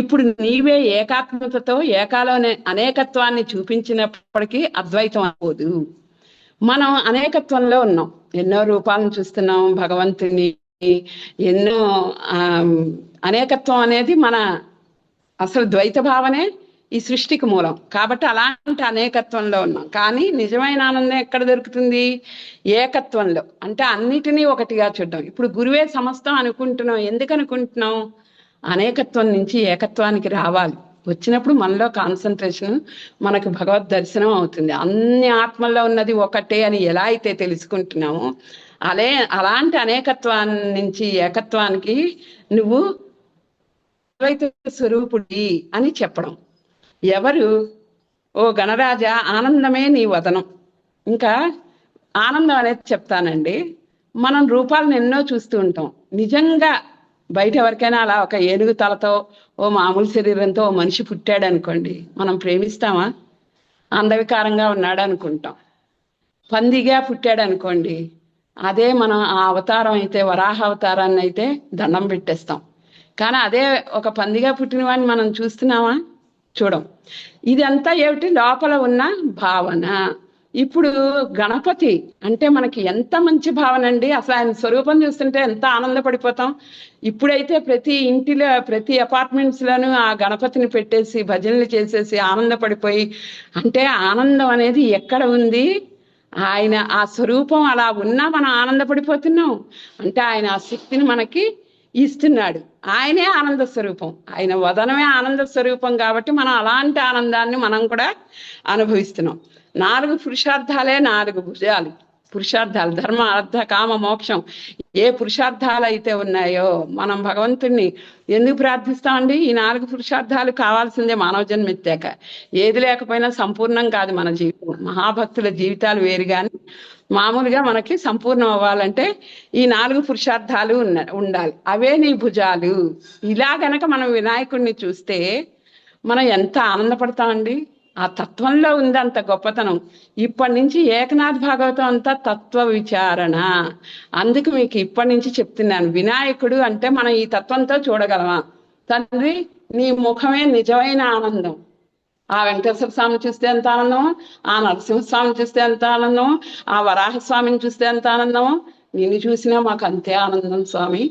ఇప్పుడు నీవే ఏకాత్మతతో ఏకాలోనే అనేకత్వాన్ని చూపించినప్పటికీ అద్వైతం అవ్వదు. మనం అనేకత్వంలో ఉన్నాం, ఎన్నో రూపాలను చూస్తున్నాం భగవంతుని, ఎన్నో అనేకత్వం అనేది మన అసలు ద్వైత భావనే ఈ సృష్టికి మూలం. కాబట్టి అలాంటి అనేకత్వంలో ఉన్నాం. కానీ నిజమైన ఆనందం ఎక్కడ దొరుకుతుంది? ఏకత్వంలో. అంటే అన్నిటినీ ఒకటిగా చూడడం. ఇప్పుడు గురువే సమస్తం అనుకుంటున్నాం. ఎందుకు అనుకుంటున్నాం? అనేకత్వం నుంచి ఏకత్వానికి రావాలి. వచ్చినప్పుడు మనలో కాన్సన్ట్రేషన్, మనకు భగవద్ దర్శనం అవుతుంది. అన్ని ఆత్మల్లో ఉన్నది ఒకటే అని ఎలా అయితే తెలుసుకుంటున్నామో అలాంటి అనేకత్వాన్ని నుంచి ఏకత్వానికి నువ్వు అద్వైత స్వరూపుడి అని చెప్పడం. ఎవరు? ఓ గణరాజా, ఆనందమే నీ వదనం. ఇంకా ఆనందం అనేది చెప్తానండి. మనం రూపాలను ఎన్నో చూస్తూ ఉంటాం. నిజంగా బయట ఎవరికైనా అలా ఒక ఏనుగు తలతో, ఓ మామూలు శరీరంతో ఓ మనిషి పుట్టాడు అనుకోండి, మనం ప్రేమిస్తామా? అందవికారంగా ఉన్నాడు అనుకుంటాం. పందిగా పుట్టాడు అనుకోండి, అదే మనం ఆ అవతారం అయితే, వరాహ అవతారాన్ని అయితే దండం పెట్టేస్తాం. కానీ అదే ఒక పందిగా పుట్టిన వాడిని మనం చూస్తున్నామా? చూడం. ఇదంతా ఏమిటి? లోపల ఉన్న భావన. ఇప్పుడు గణపతి అంటే మనకి ఎంత మంచి భావన అండి. అసలు ఆయన స్వరూపం చూస్తుంటే ఎంత ఆనందపడిపోతాం. ఇప్పుడైతే ప్రతి ఇంటిలో, ప్రతి అపార్ట్మెంట్స్ లోనూ ఆ గణపతిని పెట్టేసి భజనలు చేసేసి ఆనందపడిపోయి, అంటే ఆనందం అనేది ఎక్కడ ఉంది? ఆయన ఆ స్వరూపం అలా ఉన్నా మనం ఆనందపడిపోతున్నాం. అంటే ఆయన ఆ శక్తిని మనకి ఇస్తున్నాడు. ఆయనే ఆనంద స్వరూపం. ఆయన వదనమే ఆనంద స్వరూపం. కాబట్టి మనం అలాంటి ఆనందాన్ని మనం కూడా అనుభవిస్తున్నాం. 4 పురుషార్థాలే 4 భుజాలు. పురుషార్థాలు ధర్మ, అర్థ, కామ, మోక్షం. ఏ పురుషార్థాలు అయితే ఉన్నాయో మనం భగవంతుణ్ణి ఎందుకు ప్రార్థిస్తామండి? ఈ 4 పురుషార్థాలు కావాల్సిందే మానవ జన్మ ఎత్తాక. ఏది లేకపోయినా సంపూర్ణం కాదు మన జీవితం. మహాభక్తుల జీవితాలు వేరు, కానీ మామూలుగా మనకి సంపూర్ణం అవ్వాలంటే ఈ 4 పురుషార్థాలు ఉండాలి. అవే నీ భుజాలు. ఇలా గనక మనం వినాయకుడిని చూస్తే మనం ఎంత ఆనందపడతామండి. ఆ తత్వంలో ఉంది అంత గొప్పతనం. ఇప్పటి నుంచి ఏకనాథ్ భాగవతం అంతా తత్వ విచారణ. అందుకు మీకు ఇప్పటి నుంచి చెప్తున్నాను, వినాయకుడు అంటే మనం ఈ తత్వంతో చూడగలమా? తండ్రి, నీ ముఖమే నిజమైన ఆనందం. ఆ వెంకటేశ్వర స్వామిని చూస్తే ఎంత ఆనందమో, ఆ నరసింహస్వామిని చూస్తే ఎంత ఆనందమో, ఆ వరాహస్వామిని చూస్తే ఎంత ఆనందమో, నిన్ను చూసినా మాకు అంతే ఆనందం స్వామి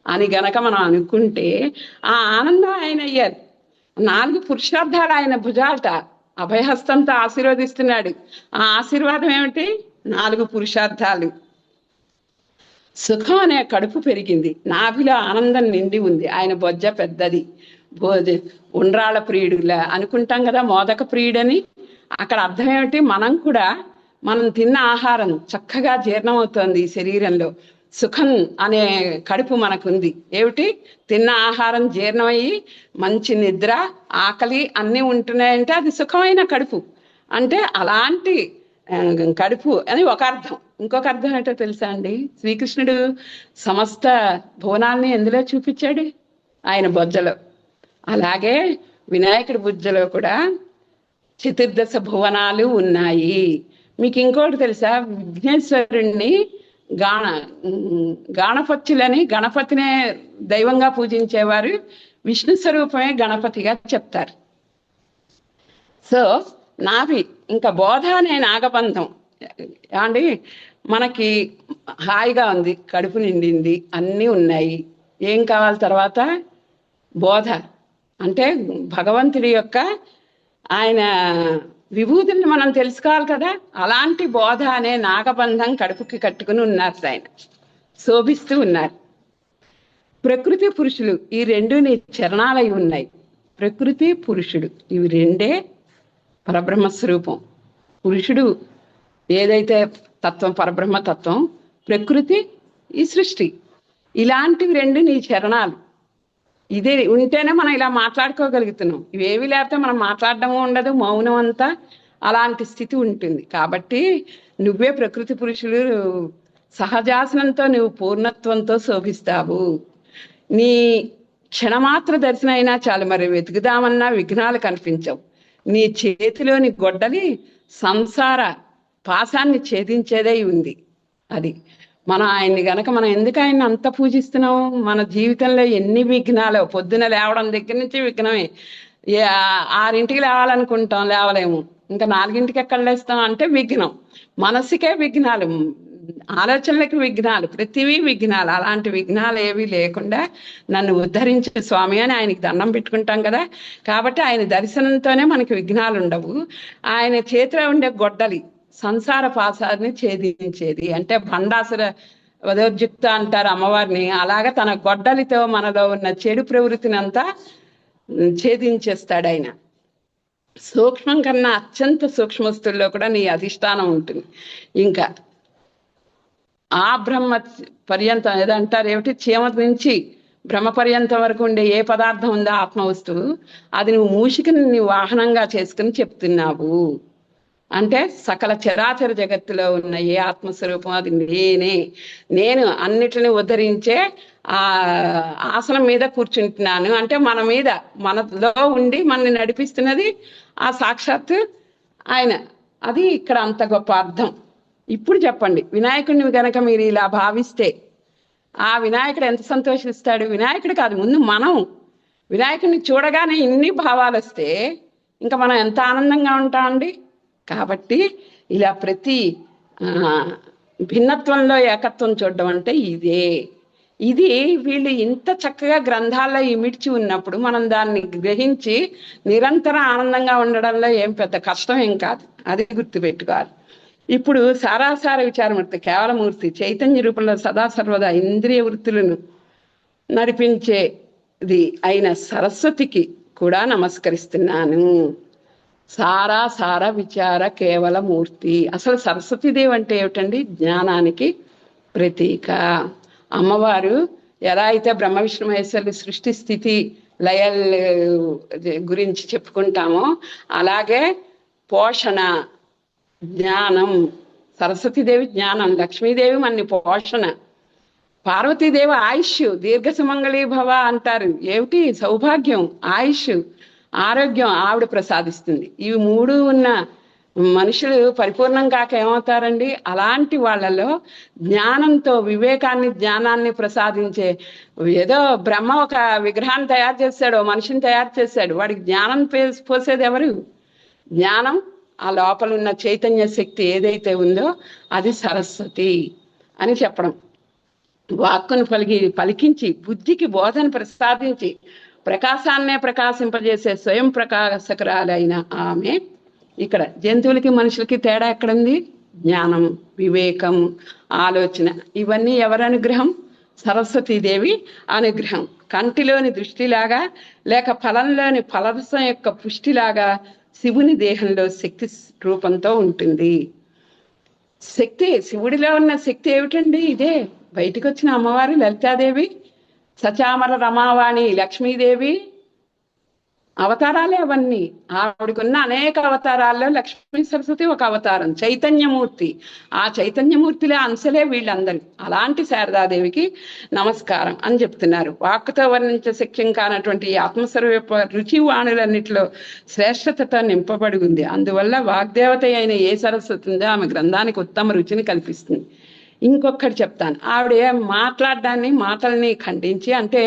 అని గనక మనం అనుకుంటే ఆ ఆనందం ఆయన అయ్యారు. 4 పురుషార్థాలు ఆయన భుజాలట. అభయహస్తంతో ఆశీర్వదిస్తున్నాడు. ఆ ఆశీర్వాదం ఏమిటి? 4 పురుషార్థాలు. సుఖం అనే కడుపు పెరిగింది, నాభిలో ఆనందం నిండి ఉంది. ఆయన బొజ్జ పెద్దది, ఉండ్రాళ్ళ ప్రియుడులా అనుకుంటాం కదా, మోదక ప్రియుడని. అక్కడ అర్థం ఏమిటి? మనం కూడా మనం తిన్న ఆహారం చక్కగా జీర్ణమవుతోంది ఈ శరీరంలో. సుఖం అనే కడుపు మనకుంది. ఏమిటి? తిన్న ఆహారం జీర్ణమయ్యి మంచి నిద్ర, ఆకలి అన్నీ ఉంటున్నాయంటే అది సుఖమైన కడుపు. అంటే అలాంటి కడుపు అని ఒక అర్థం. ఇంకొక అర్థం ఏంటో తెలుసా అండి? శ్రీకృష్ణుడు సమస్త భువనాల్ని ఎందులో చూపించాడు? ఆయన బొజ్జలో. అలాగే వినాయకుడి బుజ్జలో కూడా చతుర్దశ భువనాలు ఉన్నాయి. మీకు ఇంకోటి తెలుసా? విఘ్నేశ్వరుణ్ణి గాణపత్యులని, గణపతినే దైవంగా పూజించేవారు విష్ణు స్వరూపమే గణపతిగా చెప్తారు. సో నాభి ఇంకా బోధ అనే నాగబంధం అండి. మనకి హాయిగా ఉంది, కడుపు నిండింది, అన్నీ ఉన్నాయి. ఏం కావాలి తర్వాత? బోధ. అంటే భగవంతుడి యొక్క ఆయన విభూతిని మనం తెలుసుకోవాలి కదా. అలాంటి బోధ అనే నాగబంధం కడుపుకి కట్టుకుని ఉన్నారు ఆయన, శోభిస్తూ ఉన్నారు. ప్రకృతి పురుషులు ఈ 2 నీ చరణాలై ఉన్నాయి. ప్రకృతి పురుషుడు ఇవి 2 పరబ్రహ్మస్వరూపం. పురుషుడు ఏదైతే తత్వం, పరబ్రహ్మ తత్వం, ప్రకృతి ఈ సృష్టి, ఇలాంటివి 2 నీ చరణాలు. ఇది ఉంటేనే మనం ఇలా మాట్లాడుకోగలుగుతున్నాం. ఇవేవి లేకపోతే మనం మాట్లాడడము ఉండదు, మౌనం అంతా అలాంటి స్థితి ఉంటుంది. కాబట్టి నువ్వే ప్రకృతి పురుషులు సహజాసనంతో నువ్వు పూర్ణత్వంతో శోభిస్తావు. నీ క్షణమాత్ర దర్శనం అయినా చాలు, మరి వెతుకుదామన్నా విఘ్నాలు కనిపించవు. నీ చేతిలోని గొడ్డలి సంసార పాశాన్ని ఛేదించేదై ఉంది. అది మనం ఆయన్ని గనక మనం ఎందుకు ఆయన్ని అంత పూజిస్తున్నాం? మన జీవితంలో ఎన్ని విఘ్నాలు, పొద్దున లేవడం దగ్గర నుంచి విఘ్నమే. 6ంటికి లేవాలనుకుంటాం, లేవలేము. ఇంకా 4ంటికి ఎక్కడ లేస్తాం అంటే విఘ్నం. మనసుకే విఘ్నాలు, ఆలోచనలకి విఘ్నాలు, ప్రతివీ విఘ్నాలు. అలాంటి విఘ్నాలు ఏవి లేకుండా నన్ను ఉద్ధరించే స్వామి అని ఆయనకి దండం పెట్టుకుంటాం కదా. కాబట్టి ఆయన దర్శనంతోనే మనకి విఘ్నాలు ఉండవు. ఆయన చేతిలో ఉండే గొడ్డలి సంసార పాసాన్ని ఛేదించేది. అంటే భండాసుర వదోర్జుక్త అంటారు అమ్మవారిని. అలాగా తన గొడ్డలితో మనలో ఉన్న చెడు ప్రవృత్తిని అంతా ఛేదించేస్తాడు ఆయన. సూక్ష్మం కన్నా అత్యంత సూక్ష్మస్తుల్లో కూడా నీ అధిష్టానం ఉంటుంది. ఇంకా ఆ బ్రహ్మ పర్యంతం ఏదంటారు ఏమిటి, చీమ నుంచి బ్రహ్మ పర్యంతం వరకు ఉండే ఏ పదార్థం ఉందో ఆత్మ వస్తువు, అది నువ్వు మూషికని నీ వాహనంగా చేసుకుని చెప్తున్నావు. అంటే సకల చరాచర జగత్తులో ఉన్న ఏ ఆత్మస్వరూపం అది నేనే. నేను అన్నిటిని ఉద్ధరించే ఆ ఆసనం మీద కూర్చుంటున్నాను. అంటే మన మీద, మనలో ఉండి మనని నడిపిస్తున్నది ఆ సాక్షాత్తు ఆయన. అది ఇక్కడ అంత గొప్ప అర్థం. ఇప్పుడు చెప్పండి, వినాయకుడిని గనక మీరు ఇలా భావిస్తే ఆ వినాయకుడు ఎంత సంతోషిస్తాడు? వినాయకుడు కాదు, ముందు మనం వినాయకుడిని చూడగానే ఇన్ని భావాలు వస్తే ఇంకా మనం ఎంత ఆనందంగా ఉంటామండి. కాబట్టి ఇలా ప్రతి భిన్నత్వంలో ఏకత్వం చూడడం అంటే ఇదే. ఇది వీళ్ళు ఇంత చక్కగా గ్రంథాల్లో ఇమిడ్చి ఉన్నప్పుడు మనం దాన్ని గ్రహించి నిరంతరం ఆనందంగా ఉండడంలో ఏం పెద్ద కష్టం ఏం కాదు. అది గుర్తుపెట్టుకోవాలి. ఇప్పుడు సారాసార విచారమూర్తి కేవలమూర్తి చైతన్య రూపంలో సదా సర్వదా ఇంద్రియ వృత్తులను నడిపించేది అయిన సరస్వతికి కూడా నమస్కరిస్తున్నాను. సార విచార కేవలమూర్తి. అసలు సరస్వతీదేవి అంటే ఏమిటండి? జ్ఞానానికి ప్రతీక. అమ్మవారు ఎలా అయితే బ్రహ్మ విష్ణు మహేశ్వరులు సృష్టి స్థితి లయల్ గురించి చెప్పుకుంటామో, అలాగే పోషణ, జ్ఞానం. సరస్వతీదేవి జ్ఞానం, లక్ష్మీదేవి మన పోషణ, పార్వతీదేవి ఆయుష్, దీర్ఘ సుమంగళీ భవ అంటారు. ఏమిటి? సౌభాగ్యం, ఆయుష్, ఆరోగ్యం ఆవిడ ప్రసాదిస్తుంది. ఇవి 3 ఉన్న మనుషులు పరిపూర్ణం కాక ఏమవుతారండి? అలాంటి వాళ్ళలో జ్ఞానంతో వివేకాన్ని, జ్ఞానాన్ని ప్రసాదించే, ఏదో బ్రహ్మ ఒక విగ్రహాన్ని తయారు చేశాడు, మనిషిని తయారు చేశాడు, వాడికి జ్ఞానం పోసేది ఎవరు? జ్ఞానం ఆ లోపల ఉన్న చైతన్య శక్తి ఏదైతే ఉందో అది సరస్వతి అని చెప్పడం. వాక్కును పలికించి బుద్ధికి బోధన ప్రసాదించి ప్రకాశాన్నే ప్రకాశింపజేసే స్వయం ప్రకాశకురాలైన ఆమె. ఇక్కడ జంతువులకి మనుషులకి తేడా ఎక్కడుంది? జ్ఞానం, వివేకం, ఆలోచన. ఇవన్నీ ఎవరి అనుగ్రహం? సరస్వతీదేవి అనుగ్రహం. కంటిలోని దృష్టిలాగా లేక ఫలంలోని ఫలరసం యొక్క పుష్టిలాగా శివుని దేహంలో శక్తి రూపంతో ఉంటుంది. శక్తి, శివుడిలో ఉన్న శక్తి ఏమిటండి? ఇదే బయటికి వచ్చిన అమ్మవారి లలితాదేవి, సచామర రమావాణి లక్ష్మీదేవి అవతారాలే అవన్నీ. ఆవిడకున్న అనేక అవతారాల్లో లక్ష్మీ సరస్వతి ఒక అవతారం, చైతన్యమూర్తి. ఆ చైతన్యమూర్తిలో అంశలే వీళ్ళందరూ. అలాంటి శారదాదేవికి నమస్కారం అని చెప్తున్నారు. వాక్కుతో వర్ణించే శక్యం కానటువంటి ఈ ఆత్మస్వరూప రుచి వాణులన్నిటిలో శ్రేష్టతతో నింపబడి ఉంది. అందువల్ల వాగ్దేవత అయిన ఏ సరస్వతి ఉందో ఆమె గ్రంథానికి ఉత్తమ రుచిని కల్పిస్తుంది. ఇంకొకటి చెప్తాను. ఆవిడ మాట్లాడడాన్ని, మాటల్ని ఖండించి, అంటే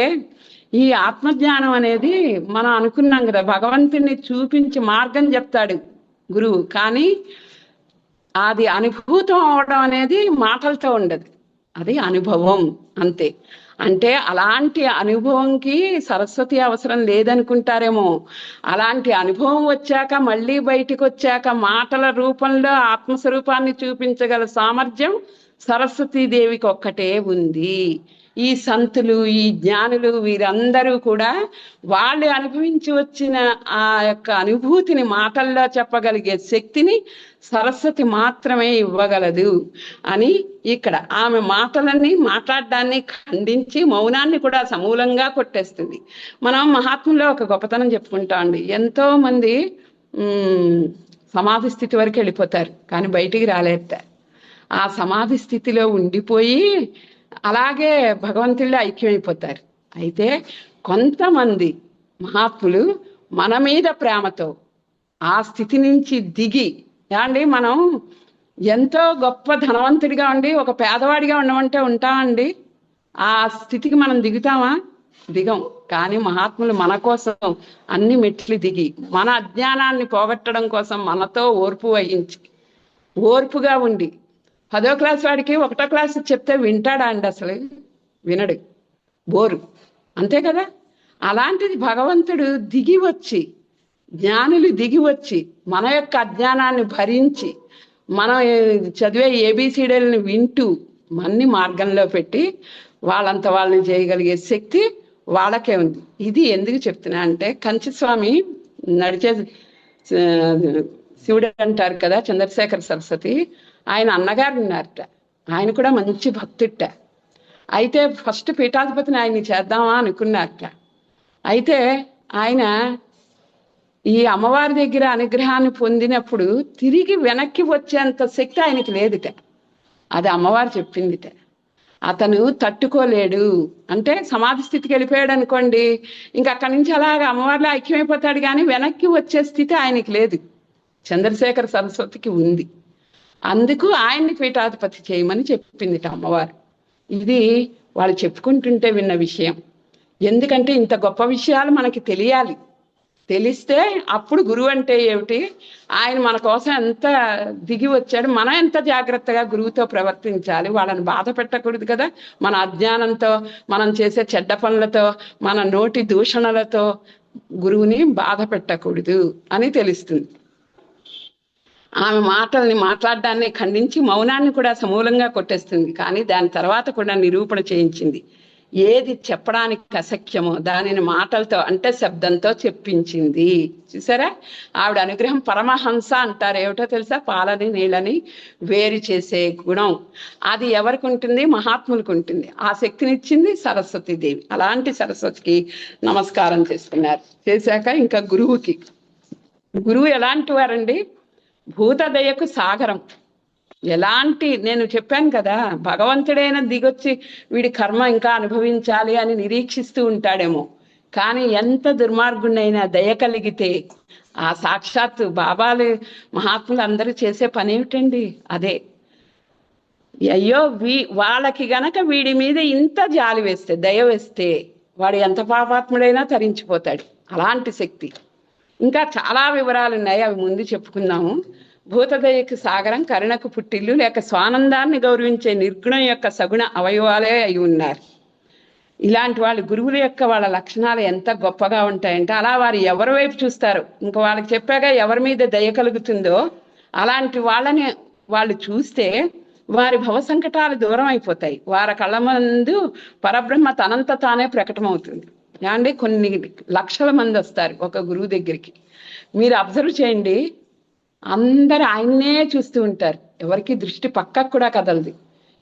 ఈ ఆత్మజ్ఞానం అనేది మనం అనుకున్నాం కదా, భగవంతుని చూపించి మార్గం చెప్తాడు గురువు, కానీ అది అనుభూతం అవడం అనేది మాటలతో ఉండదు, అది అనుభవం అంతే. అంటే అలాంటి అనుభవంకి సరస్వతి అవసరం లేదనుకుంటారేమో. అలాంటి అనుభవం వచ్చాక, మళ్ళీ బయటికి వచ్చాక మాటల రూపంలో ఆత్మస్వరూపాన్ని చూపించగల సామర్థ్యం సరస్వతీదేవికి ఒక్కటే ఉంది. ఈ సంతులు, ఈ జ్ఞానులు, వీరందరూ కూడా వాళ్ళు అనుభవించి వచ్చిన ఆ యొక్క అనుభూతిని మాటల్లో చెప్పగలిగే శక్తిని సరస్వతి మాత్రమే ఇవ్వగలదు అని ఇక్కడ ఆమె మాటలన్నీ మాట్లాడడాన్ని ఖండించి మౌనాన్ని కూడా సమూలంగా కొట్టేస్తుంది. మనం మహాత్ముల్లో ఒక గొప్పతనం చెప్పుకుంటామండి. ఎంతో మంది సమాధి స్థితి వరకు వెళ్ళిపోతారు, కానీ బయటికి రాలేట. ఆ సమాధి స్థితిలో ఉండిపోయి అలాగే భగవంతుడిలో ఐక్యమైపోతారు. అయితే కొంతమంది మహాత్ములు మన మీద ప్రేమతో ఆ స్థితి నుంచి దిగి, ఏమండి మనం ఎంతో గొప్ప ధనవంతుడిగా ఉండి ఒక పేదవాడిగా ఉండమంటే ఉంటామండి? ఆ స్థితికి మనం దిగుతామా? దిగం. కానీ మహాత్ములు మన కోసం అన్ని మెట్లు దిగి మన అజ్ఞానాన్ని పోగొట్టడం కోసం మనతో ఓర్పు వహించి ఓర్పుగా ఉండి 10వ క్లాస్ వాడికి 1వ క్లాస్ చెప్తే వింటాడా అండి? అసలు వినడు, బోరు, అంతే కదా. అలాంటిది భగవంతుడు దిగి వచ్చి, జ్ఞానులు దిగి వచ్చి మన యొక్క అజ్ఞానాన్ని భరించి మనం చదివే ఏబిసిడీలను వింటూ మన్ని మార్గంలో పెట్టి వాళ్ళంత వాళ్ళని చేయగలిగే శక్తి వాళ్ళకే ఉంది. ఇది ఎందుకు చెప్తున్నా అంటే, కంచిస్వామి నడిచే శివుడు అంటారు కదా, చంద్రశేఖర సరస్వతి, ఆయన అన్నగారు ఉన్నారట. ఆయన కూడా మంచి భక్తుట. అయితే ఫస్ట్ పీఠాధిపతిని ఆయన్ని చేద్దామా అనుకున్నారట. అయితే ఆయన ఈ అమ్మవారి దగ్గర అనుగ్రహాన్ని పొందినప్పుడు తిరిగి వెనక్కి వచ్చేంత శక్తి ఆయనకి లేదుట. అది అమ్మవారు చెప్పిందిట. అతను తట్టుకోలేడు అంటే సమాధి స్థితికి వెళ్ళిపోయాడు అనుకోండి, ఇంకా అక్కడి నుంచి అలాగ అమ్మవారిలో ఐక్యమైపోతాడు, కానీ వెనక్కి వచ్చే స్థితి ఆయనకి లేదు. చంద్రశేఖర సరస్వతికి ఉంది. అందుకు ఆయన్ని పీఠాధిపతి చేయమని చెప్పిందిట అమ్మవారు. ఇది వాళ్ళు చెప్పుకుంటుంటే విన్న విషయం. ఎందుకంటే ఇంత గొప్ప విషయాలు మనకి తెలియాలి. తెలిస్తే అప్పుడు గురువు అంటే ఏమిటి, ఆయన మన కోసం ఎంత దిగి వచ్చాడు, మనం ఎంత జాగ్రత్తగా గురువుతో ప్రవర్తించాలి, వాళ్ళని బాధ పెట్టకూడదు కదా. మన అజ్ఞానంతో, మనం చేసే చెడ్డ పనులతో, మన నోటి దూషణలతో గురువుని బాధ పెట్టకూడదు అని తెలుస్తుంది. ఆమె మాటల్ని మాట్లాడడాన్ని ఖండించి మౌనాన్ని కూడా సమూలంగా కొట్టేస్తుంది. కానీ దాని తర్వాత కూడా నిరూపణ చేయించింది. ఏది చెప్పడానికి అసఖ్యమో దానిని మాటలతో అంటే శబ్దంతో చెప్పించింది. చూసారా, ఆవిడ అనుగ్రహం పరమహంస అంటారు. ఏమిటో తెలుసా? పాలని నీళ్ళని వేరు చేసే గుణం అది ఎవరికి ఉంటుంది? మహాత్ములకు ఉంటుంది. ఆ శక్తినిచ్చింది సరస్వతీదేవి. అలాంటి సరస్వతికి నమస్కారం చేసుకున్నారు. చేశాక ఇంకా గురువుకి, గురువు ఎలాంటి వారండి? భూతదయకు సాగరం. ఎలాంటి, నేను చెప్పాను కదా, భగవంతుడైన దిగొచ్చి వీడి కర్మ ఇంకా అనుభవించాలి అని నిరీక్షిస్తూ ఉంటాడేమో, కానీ ఎంత దుర్మార్గుడైనా దయ కలిగితే ఆ సాక్షాత్తు బాబాలు మహాత్ములు అందరూ చేసే పని ఏమిటండి? అదే, అయ్యో వాళ్ళకి గనక వీడి మీద ఇంత జాలి వేస్తే, దయ వేస్తే, వాడు ఎంత పాపాత్ముడైనా తరించిపోతాడు. అలాంటి శక్తి. ఇంకా చాలా వివరాలు ఉన్నాయి, అవి ముందు చెప్పుకుందాము. భూతదయకు సాగరం, కరుణకు పుట్టిల్లు, లేక స్వానందాన్ని గౌరవించే నిర్గుణం యొక్క సగుణ అవయవాలే అయి ఉన్నారు. ఇలాంటి వాళ్ళు గురువుల యొక్క వాళ్ళ లక్షణాలు ఎంత గొప్పగా ఉంటాయంటే, అలా వారు ఎవరి వైపు చూస్తారు, ఇంకా వాళ్ళకి చెప్పాక ఎవరి మీద దయ కలుగుతుందో అలాంటి వాళ్ళని వాళ్ళు చూస్తే వారి భవ సంకటాలు దూరం అయిపోతాయి. వారి కళ్ళ ముందు పరబ్రహ్మ తనంత తానే ప్రకటమవుతుంది. ఏమండి, కొన్ని లక్షల మంది వస్తారు ఒక గురువు దగ్గరికి. మీరు అబ్జర్వ్ చేయండి, అందరు ఆయన్నే చూస్తూ ఉంటారు. ఎవరికి దృష్టి పక్కకు కూడా కదలదు.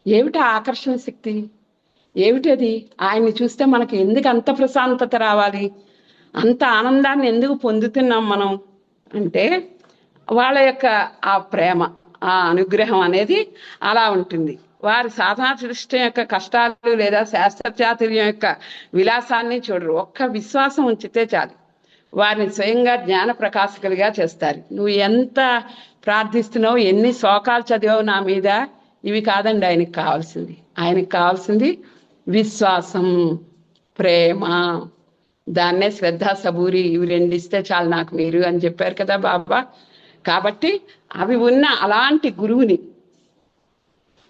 ఏమిటి ఆకర్షణ శక్తి? ఏమిటది? ఆయన్ని చూస్తే మనకి ఎందుకు అంత ప్రశాంతత రావాలి, అంత ఆనందాన్ని ఎందుకు పొందుతున్నాం మనం అంటే, వాళ్ళ యొక్క ఆ ప్రేమ, ఆ అనుగ్రహం అనేది అలా ఉంటుంది. వారి సాధనా సృష్టి యొక్క కష్టాలు లేదా శాస్త్రచాతుర్యం యొక్క విలాసాన్ని చూడరు. ఒక్క విశ్వాసం ఉంచితే చాలు, వారిని స్వయంగా జ్ఞాన ప్రకాశకులుగా చేస్తారు. నువ్వు ఎంత ప్రార్థిస్తున్నావు, ఎన్ని శ్లోకాలు చదివావు నా మీద, ఇవి కాదండి ఆయనకి కావాల్సింది. ఆయనకి కావాల్సింది విశ్వాసం, ప్రేమ. దాన్నే శ్రద్ధ, సబూరి, ఇవి రెండిస్తే చాలు నాకు మీరు అని చెప్పారు కదా బాబా. కాబట్టి అవి ఉన్న అలాంటి గురువుని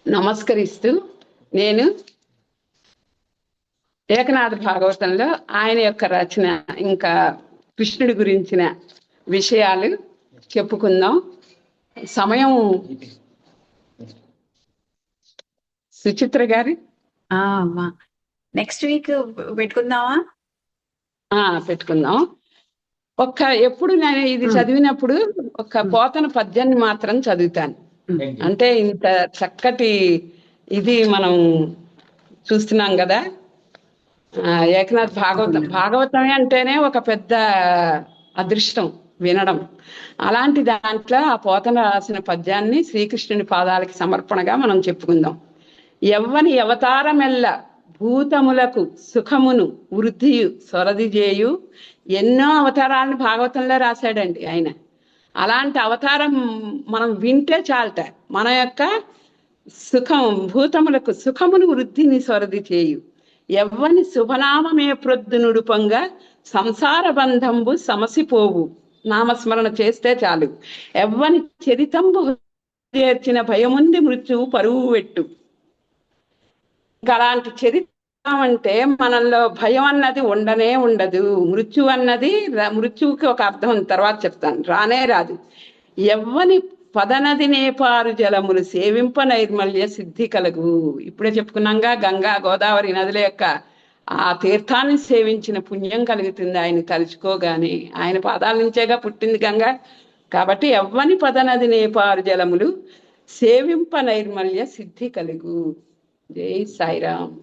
నమస్కరిస్తూ నేను ఏకనాథ భాగవతంలో ఆయన యొక్క రచన, ఇంకా కృష్ణుడి గురించిన విషయాలు చెప్పుకుందాం. సమయం సుచిత్ర గారి. అమ్మా, నెక్స్ట్ వీక్ పెట్టుకుందామా? పెట్టుకుందాం. ఎప్పుడు నేను ఇది చదివినప్పుడు పోతన పద్యాన్ని మాత్రం చదువుతాను. అంటే ఇంత చక్కటి ఇది మనం చూస్తున్నాం కదా. ఏకనాథ్ భాగవతమే అంటేనే ఒక పెద్ద అదృష్టం వినడం. అలాంటి దాంట్లో ఆ పోతన రాసిన పద్యాన్ని శ్రీకృష్ణుని పాదాలకి సమర్పణగా మనం చెప్పుకుందాం. ఎవ్వని అవతారమెల్ల భూతములకు సుఖమును వృద్ధియు సొరది చేయు. ఎన్నో అవతారాలను భాగవతంలో రాశాడండి ఆయన. అలాంటి అవతారం మనం వింటే చాలట మన యొక్క సుఖం, భూతములకు సుఖమును వృద్ధిని సొరది చేయు. ఎవ్వని శుభనామమే ప్రొద్దునుడుపంగా సంసార బంధంబు సమసిపోవు. నామస్మరణ చేస్తే చాలు. ఎవ్వని చరితంబు చేర్చిన భయముంది మృత్యువు పరువు పెట్టు. అలాంటి చరిత్ర అంటే మనలో భయం అన్నది ఉండనే ఉండదు. మృత్యు అన్నది, మృత్యువుకి ఒక అర్థం తర్వాత చెప్తాను, రానే రాదు. ఎవ్వని పదనది నేపారు జలములు సేవింప నైర్మల్య సిద్ధి కలుగు. ఇప్పుడే చెప్పుకున్నాగా, గంగా గోదావరి నదుల యొక్క ఆ తీర్థాన్ని సేవించిన పుణ్యం కలుగుతుంది ఆయన తలుచుకోగానే. ఆయన పాదాల నుంచేగా పుట్టింది గంగా. కాబట్టి ఎవ్వని పదనది నేపారు జలములు సేవింప నైర్మల్య సిద్ధి కలుగు. జై సాయిరామ్.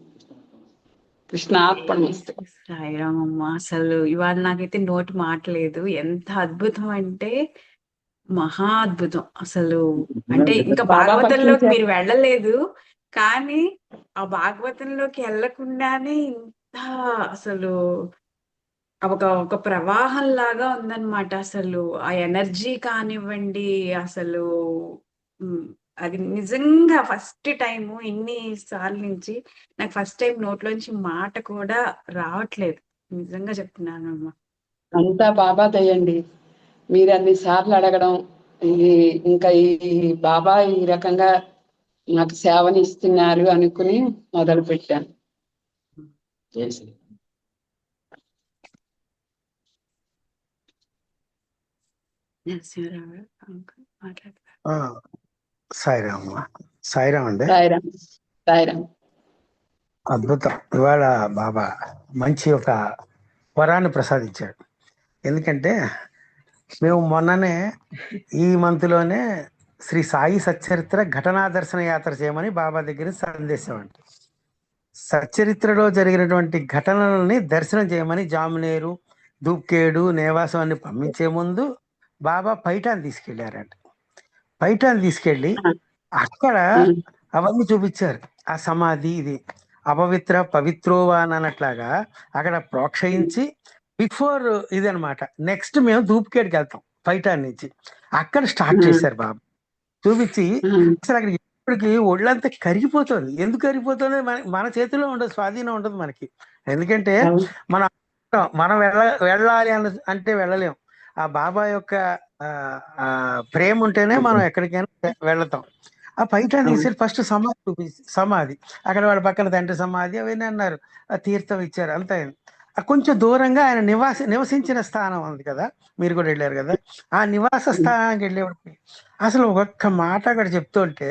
కృష్ణార్పణమస్తు. సాయిరామ్ అమ్మ. అసలు ఇవాళ నాకైతే నోటి మాటలేదు. ఎంత అద్భుతం అంటే మహా అద్భుతం అసలు. అంటే ఇంకా భాగవతంలోకి మీరు వెళ్ళలేదు, కానీ ఆ భాగవతంలోకి వెళ్ళకుండానే ఇంత అసలు ఒక ప్రవాహం లాగా ఉందన్నమాట. అసలు ఆ ఎనర్జీ కానివ్వండి, అసలు అది నిజంగా ఫస్ట్ టైము ఇన్ని సార్లు నుంచి నాకు ఫస్ట్ టైం నోట్లోంచి మాట కూడా రావట్లేదు. నిజంగా చెప్తున్నాను అమ్మ. అంతా బాబా దయండి. మీరు అన్ని సార్లు అడగడం, ఇంకా ఈ బాబా ఈ రకంగా నాకు సేవని ఇస్తున్నారు అనుకుని మొదలు పెట్టాను. సాయిరామ్ సాయిరామ్ అండి. సాయిరామ్ సాయిరామ్. అద్భుతం. ఇవాళ బాబా మంచి ఒక వరాన్ని ప్రసాదించాడు. ఎందుకంటే మేము మొన్ననే ఈ మంత్లోనే శ్రీ సాయి సచ్చరిత్ర ఘటనా దర్శన యాత్ర చేయమని బాబా దగ్గర సందేశం అంటే, సచ్చరిత్రలో జరిగినటువంటి ఘటనలని దర్శనం చేయమని జామునేరు, దూప్కేడు, నేవాసం అన్ని పంపించే ముందు బాబా పైఠాన్ని తీసుకెళ్లారంట. పైఠాన్ని తీసుకెళ్ళి అక్కడ అవన్నీ చూపించారు. ఆ సమాధి ఇది అపవిత్ర పవిత్రోవాన్ అన్నట్లాగా అక్కడ ప్రోక్షయించి బిఫోర్ ఇది అనమాట. నెక్స్ట్ మేము దూప్కేడ్కి వెళ్తాం పైఠాన్ నుంచి. అక్కడ స్టార్ట్ చేశారు బాబా చూపించి. అసలు అక్కడ ఇప్పటికి ఒళ్ళంతా కరిగిపోతుంది. ఎందుకు కరిగిపోతుంది? మన చేతిలో ఉండదు, స్వాధీనం ఉండదు మనకి. ఎందుకంటే మనం వెళ్ళాలి అంటే వెళ్ళలేం. ఆ బాబా యొక్క ప్రేమ ఉంటేనే మనం ఎక్కడికైనా వెళతాం. ఆ పైఠాన్ తీసి ఫస్ట్ సమాధి చూపించి, సమాధి అక్కడ వాళ్ళ పక్కన తండ్రి సమాధి అవన్నీ అన్నారు. ఆ తీర్థం ఇచ్చారు, అంత కొంచెం దూరంగా ఆయన నివసించిన స్థానం ఉంది కదా, మీరు కూడా వెళ్ళారు కదా. ఆ నివాస స్థానానికి వెళ్ళేవాడికి అసలు ఒక్క మాట అక్కడ చెప్తుంటే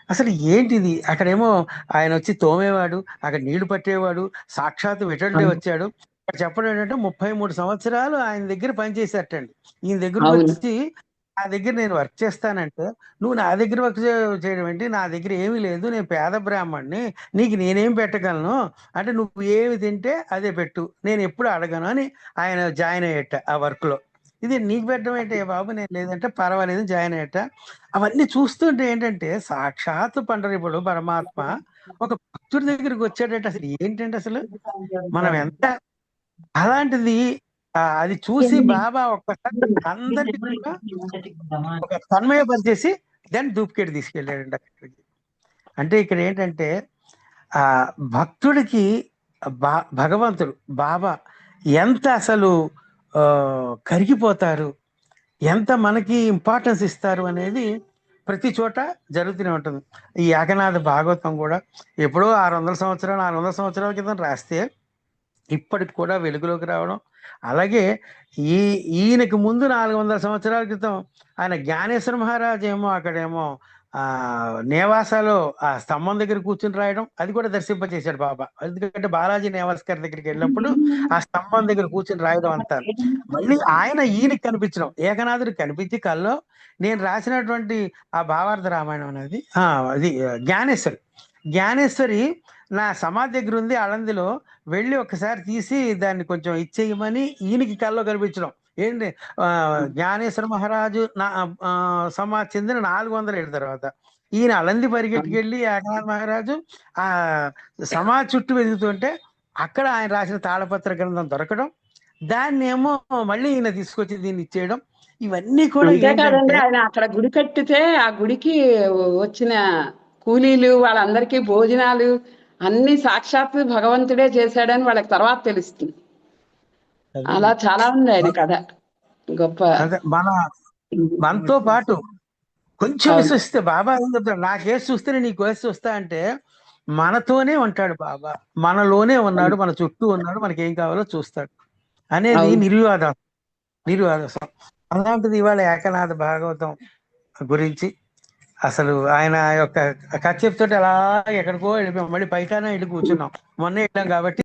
అసలు ఏంటిది, అక్కడేమో ఆయన వచ్చి తోమేవాడు, అక్కడ నీళ్లు పట్టేవాడు, సాక్షాత్ విఠలుడే వచ్చాడు. చెప్పడం ఏంటంటే 33 సంవత్సరాలు ఆయన దగ్గర పనిచేసేటండి. ఈయన దగ్గరకు వచ్చి నా దగ్గర నేను వర్క్ చేస్తానంటే, నువ్వు నా దగ్గర వర్క్ చేయడం ఏంటి, నా దగ్గర ఏమీ లేదు, నేను పేద బ్రాహ్మణ్ణి, నీకు నేనేం పెట్టగలను అంటే, నువ్వు ఏమి తింటే అదే పెట్టు, నేను ఎప్పుడు అడగను అని ఆయన జాయిన్ అయ్యేట ఆ వర్క్ లో. ఇది నీకు పెట్టడం ఏంటి బాబు, నేను లేదంటే పర్వాలేదు జాయిన్ అయ్యేట. అవన్నీ చూస్తుంటే ఏంటంటే సాక్షాత్ పండరీపుడు పరమాత్మ ఒక భక్తుడి దగ్గరికి వచ్చాడంటే అసలు ఏంటంటే అసలు మనం ఎంత అలాంటిది. అది చూసి బాబా ఒక్కసారి అందరికి ఒక తన్మయపరిచేసి దెన్ దూప్కేడు తీసుకెళ్ళాడండి అక్కడికి. అంటే ఇక్కడ ఏంటంటే ఆ భక్తుడికి భగవంతుడు బాబా ఎంత అసలు కరిగిపోతారు, ఎంత మనకి ఇంపార్టెన్స్ ఇస్తారు అనేది ప్రతి చోట జరుగుతూనే ఉంటుంది. ఈ ఏకనాథ భాగవతం కూడా ఎప్పుడో 600 సంవత్సరాల క్రితం రాస్తే ఇప్పటికి కూడా వెలుగులోకి రావడం. అలాగే ఈయనకి ముందు 400 సంవత్సరాల క్రితం ఆయన జ్ఞానేశ్వర మహారాజ్ ఏమో అక్కడేమో నేవాసాలో ఆ స్తంభం దగ్గర కూర్చుని రాయడం అది కూడా దర్శింపచేశాడు బాబా. ఎందుకంటే బాలాజీ నేవాస్కర్ దగ్గరికి వెళ్ళినప్పుడు ఆ స్తంభం దగ్గర కూర్చుని రాయడం అంటారు. మళ్ళీ ఆయన ఈయనకి కనిపించడం, ఏకనాథుడికి కనిపించి కల్లో నేను రాసినటువంటి ఆ భావార్థ రామాయణం అనేది అది జ్ఞానేశ్వరి నా సమాధి దగ్గర ఉంది అళందిలో, వెళ్ళి ఒకసారి తీసి దాన్ని కొంచెం ఇచ్చేయమని ఈయనకి కల్లో కనిపించడం. ఏంటి జ్ఞానేశ్వర మహారాజు సమాధి చెందిన 400 ఏళ్ళ తర్వాత ఈయన అలంది పరిగెట్టుకెళ్ళి ఏకనాథ మహారాజు ఆ సమాధి చుట్టూ వెతుకుతుంటే అక్కడ ఆయన రాసిన తాళపత్ర గ్రంథం దొరకడం, దాన్ని ఏమో మళ్ళీ ఈయన తీసుకొచ్చి దీన్ని ఇచ్చేయడం, ఇవన్నీ కూడా అంతేకాదండి, ఆయన అక్కడ గుడి కట్టితే ఆ గుడికి వచ్చిన కూలీలు వాళ్ళందరికీ భోజనాలు అన్ని సాక్షాత్తు భగవంతుడే చేశాడని వాళ్ళకి తర్వాత తెలుస్తుంది. అలా చాలా ఉంది ఆయన కథ. గొప్ప మనతో పాటు కొంచెం విశ్వసిస్తే బాబా ఏం చెప్తాడు, నా కేసు చూస్తేనే నీ కేసు చూస్తా అంటే మనతోనే ఉంటాడు బాబా, మనలోనే ఉన్నాడు, మన చుట్టూ ఉన్నాడు, మనకి ఏం కావాలో చూస్తాడు అనేది నిర్వాదం. అలాంటిది ఇవాళ ఏకనాథ భాగవతం గురించి అసలు ఆయన యొక్క కథ చెప్తుంటే అలా ఎక్కడికో వెళ్ళిపోయాం, మళ్ళీ పైకానే వెళ్ళి కూర్చున్నాం, మొన్నే వెళ్ళాం కాబట్టి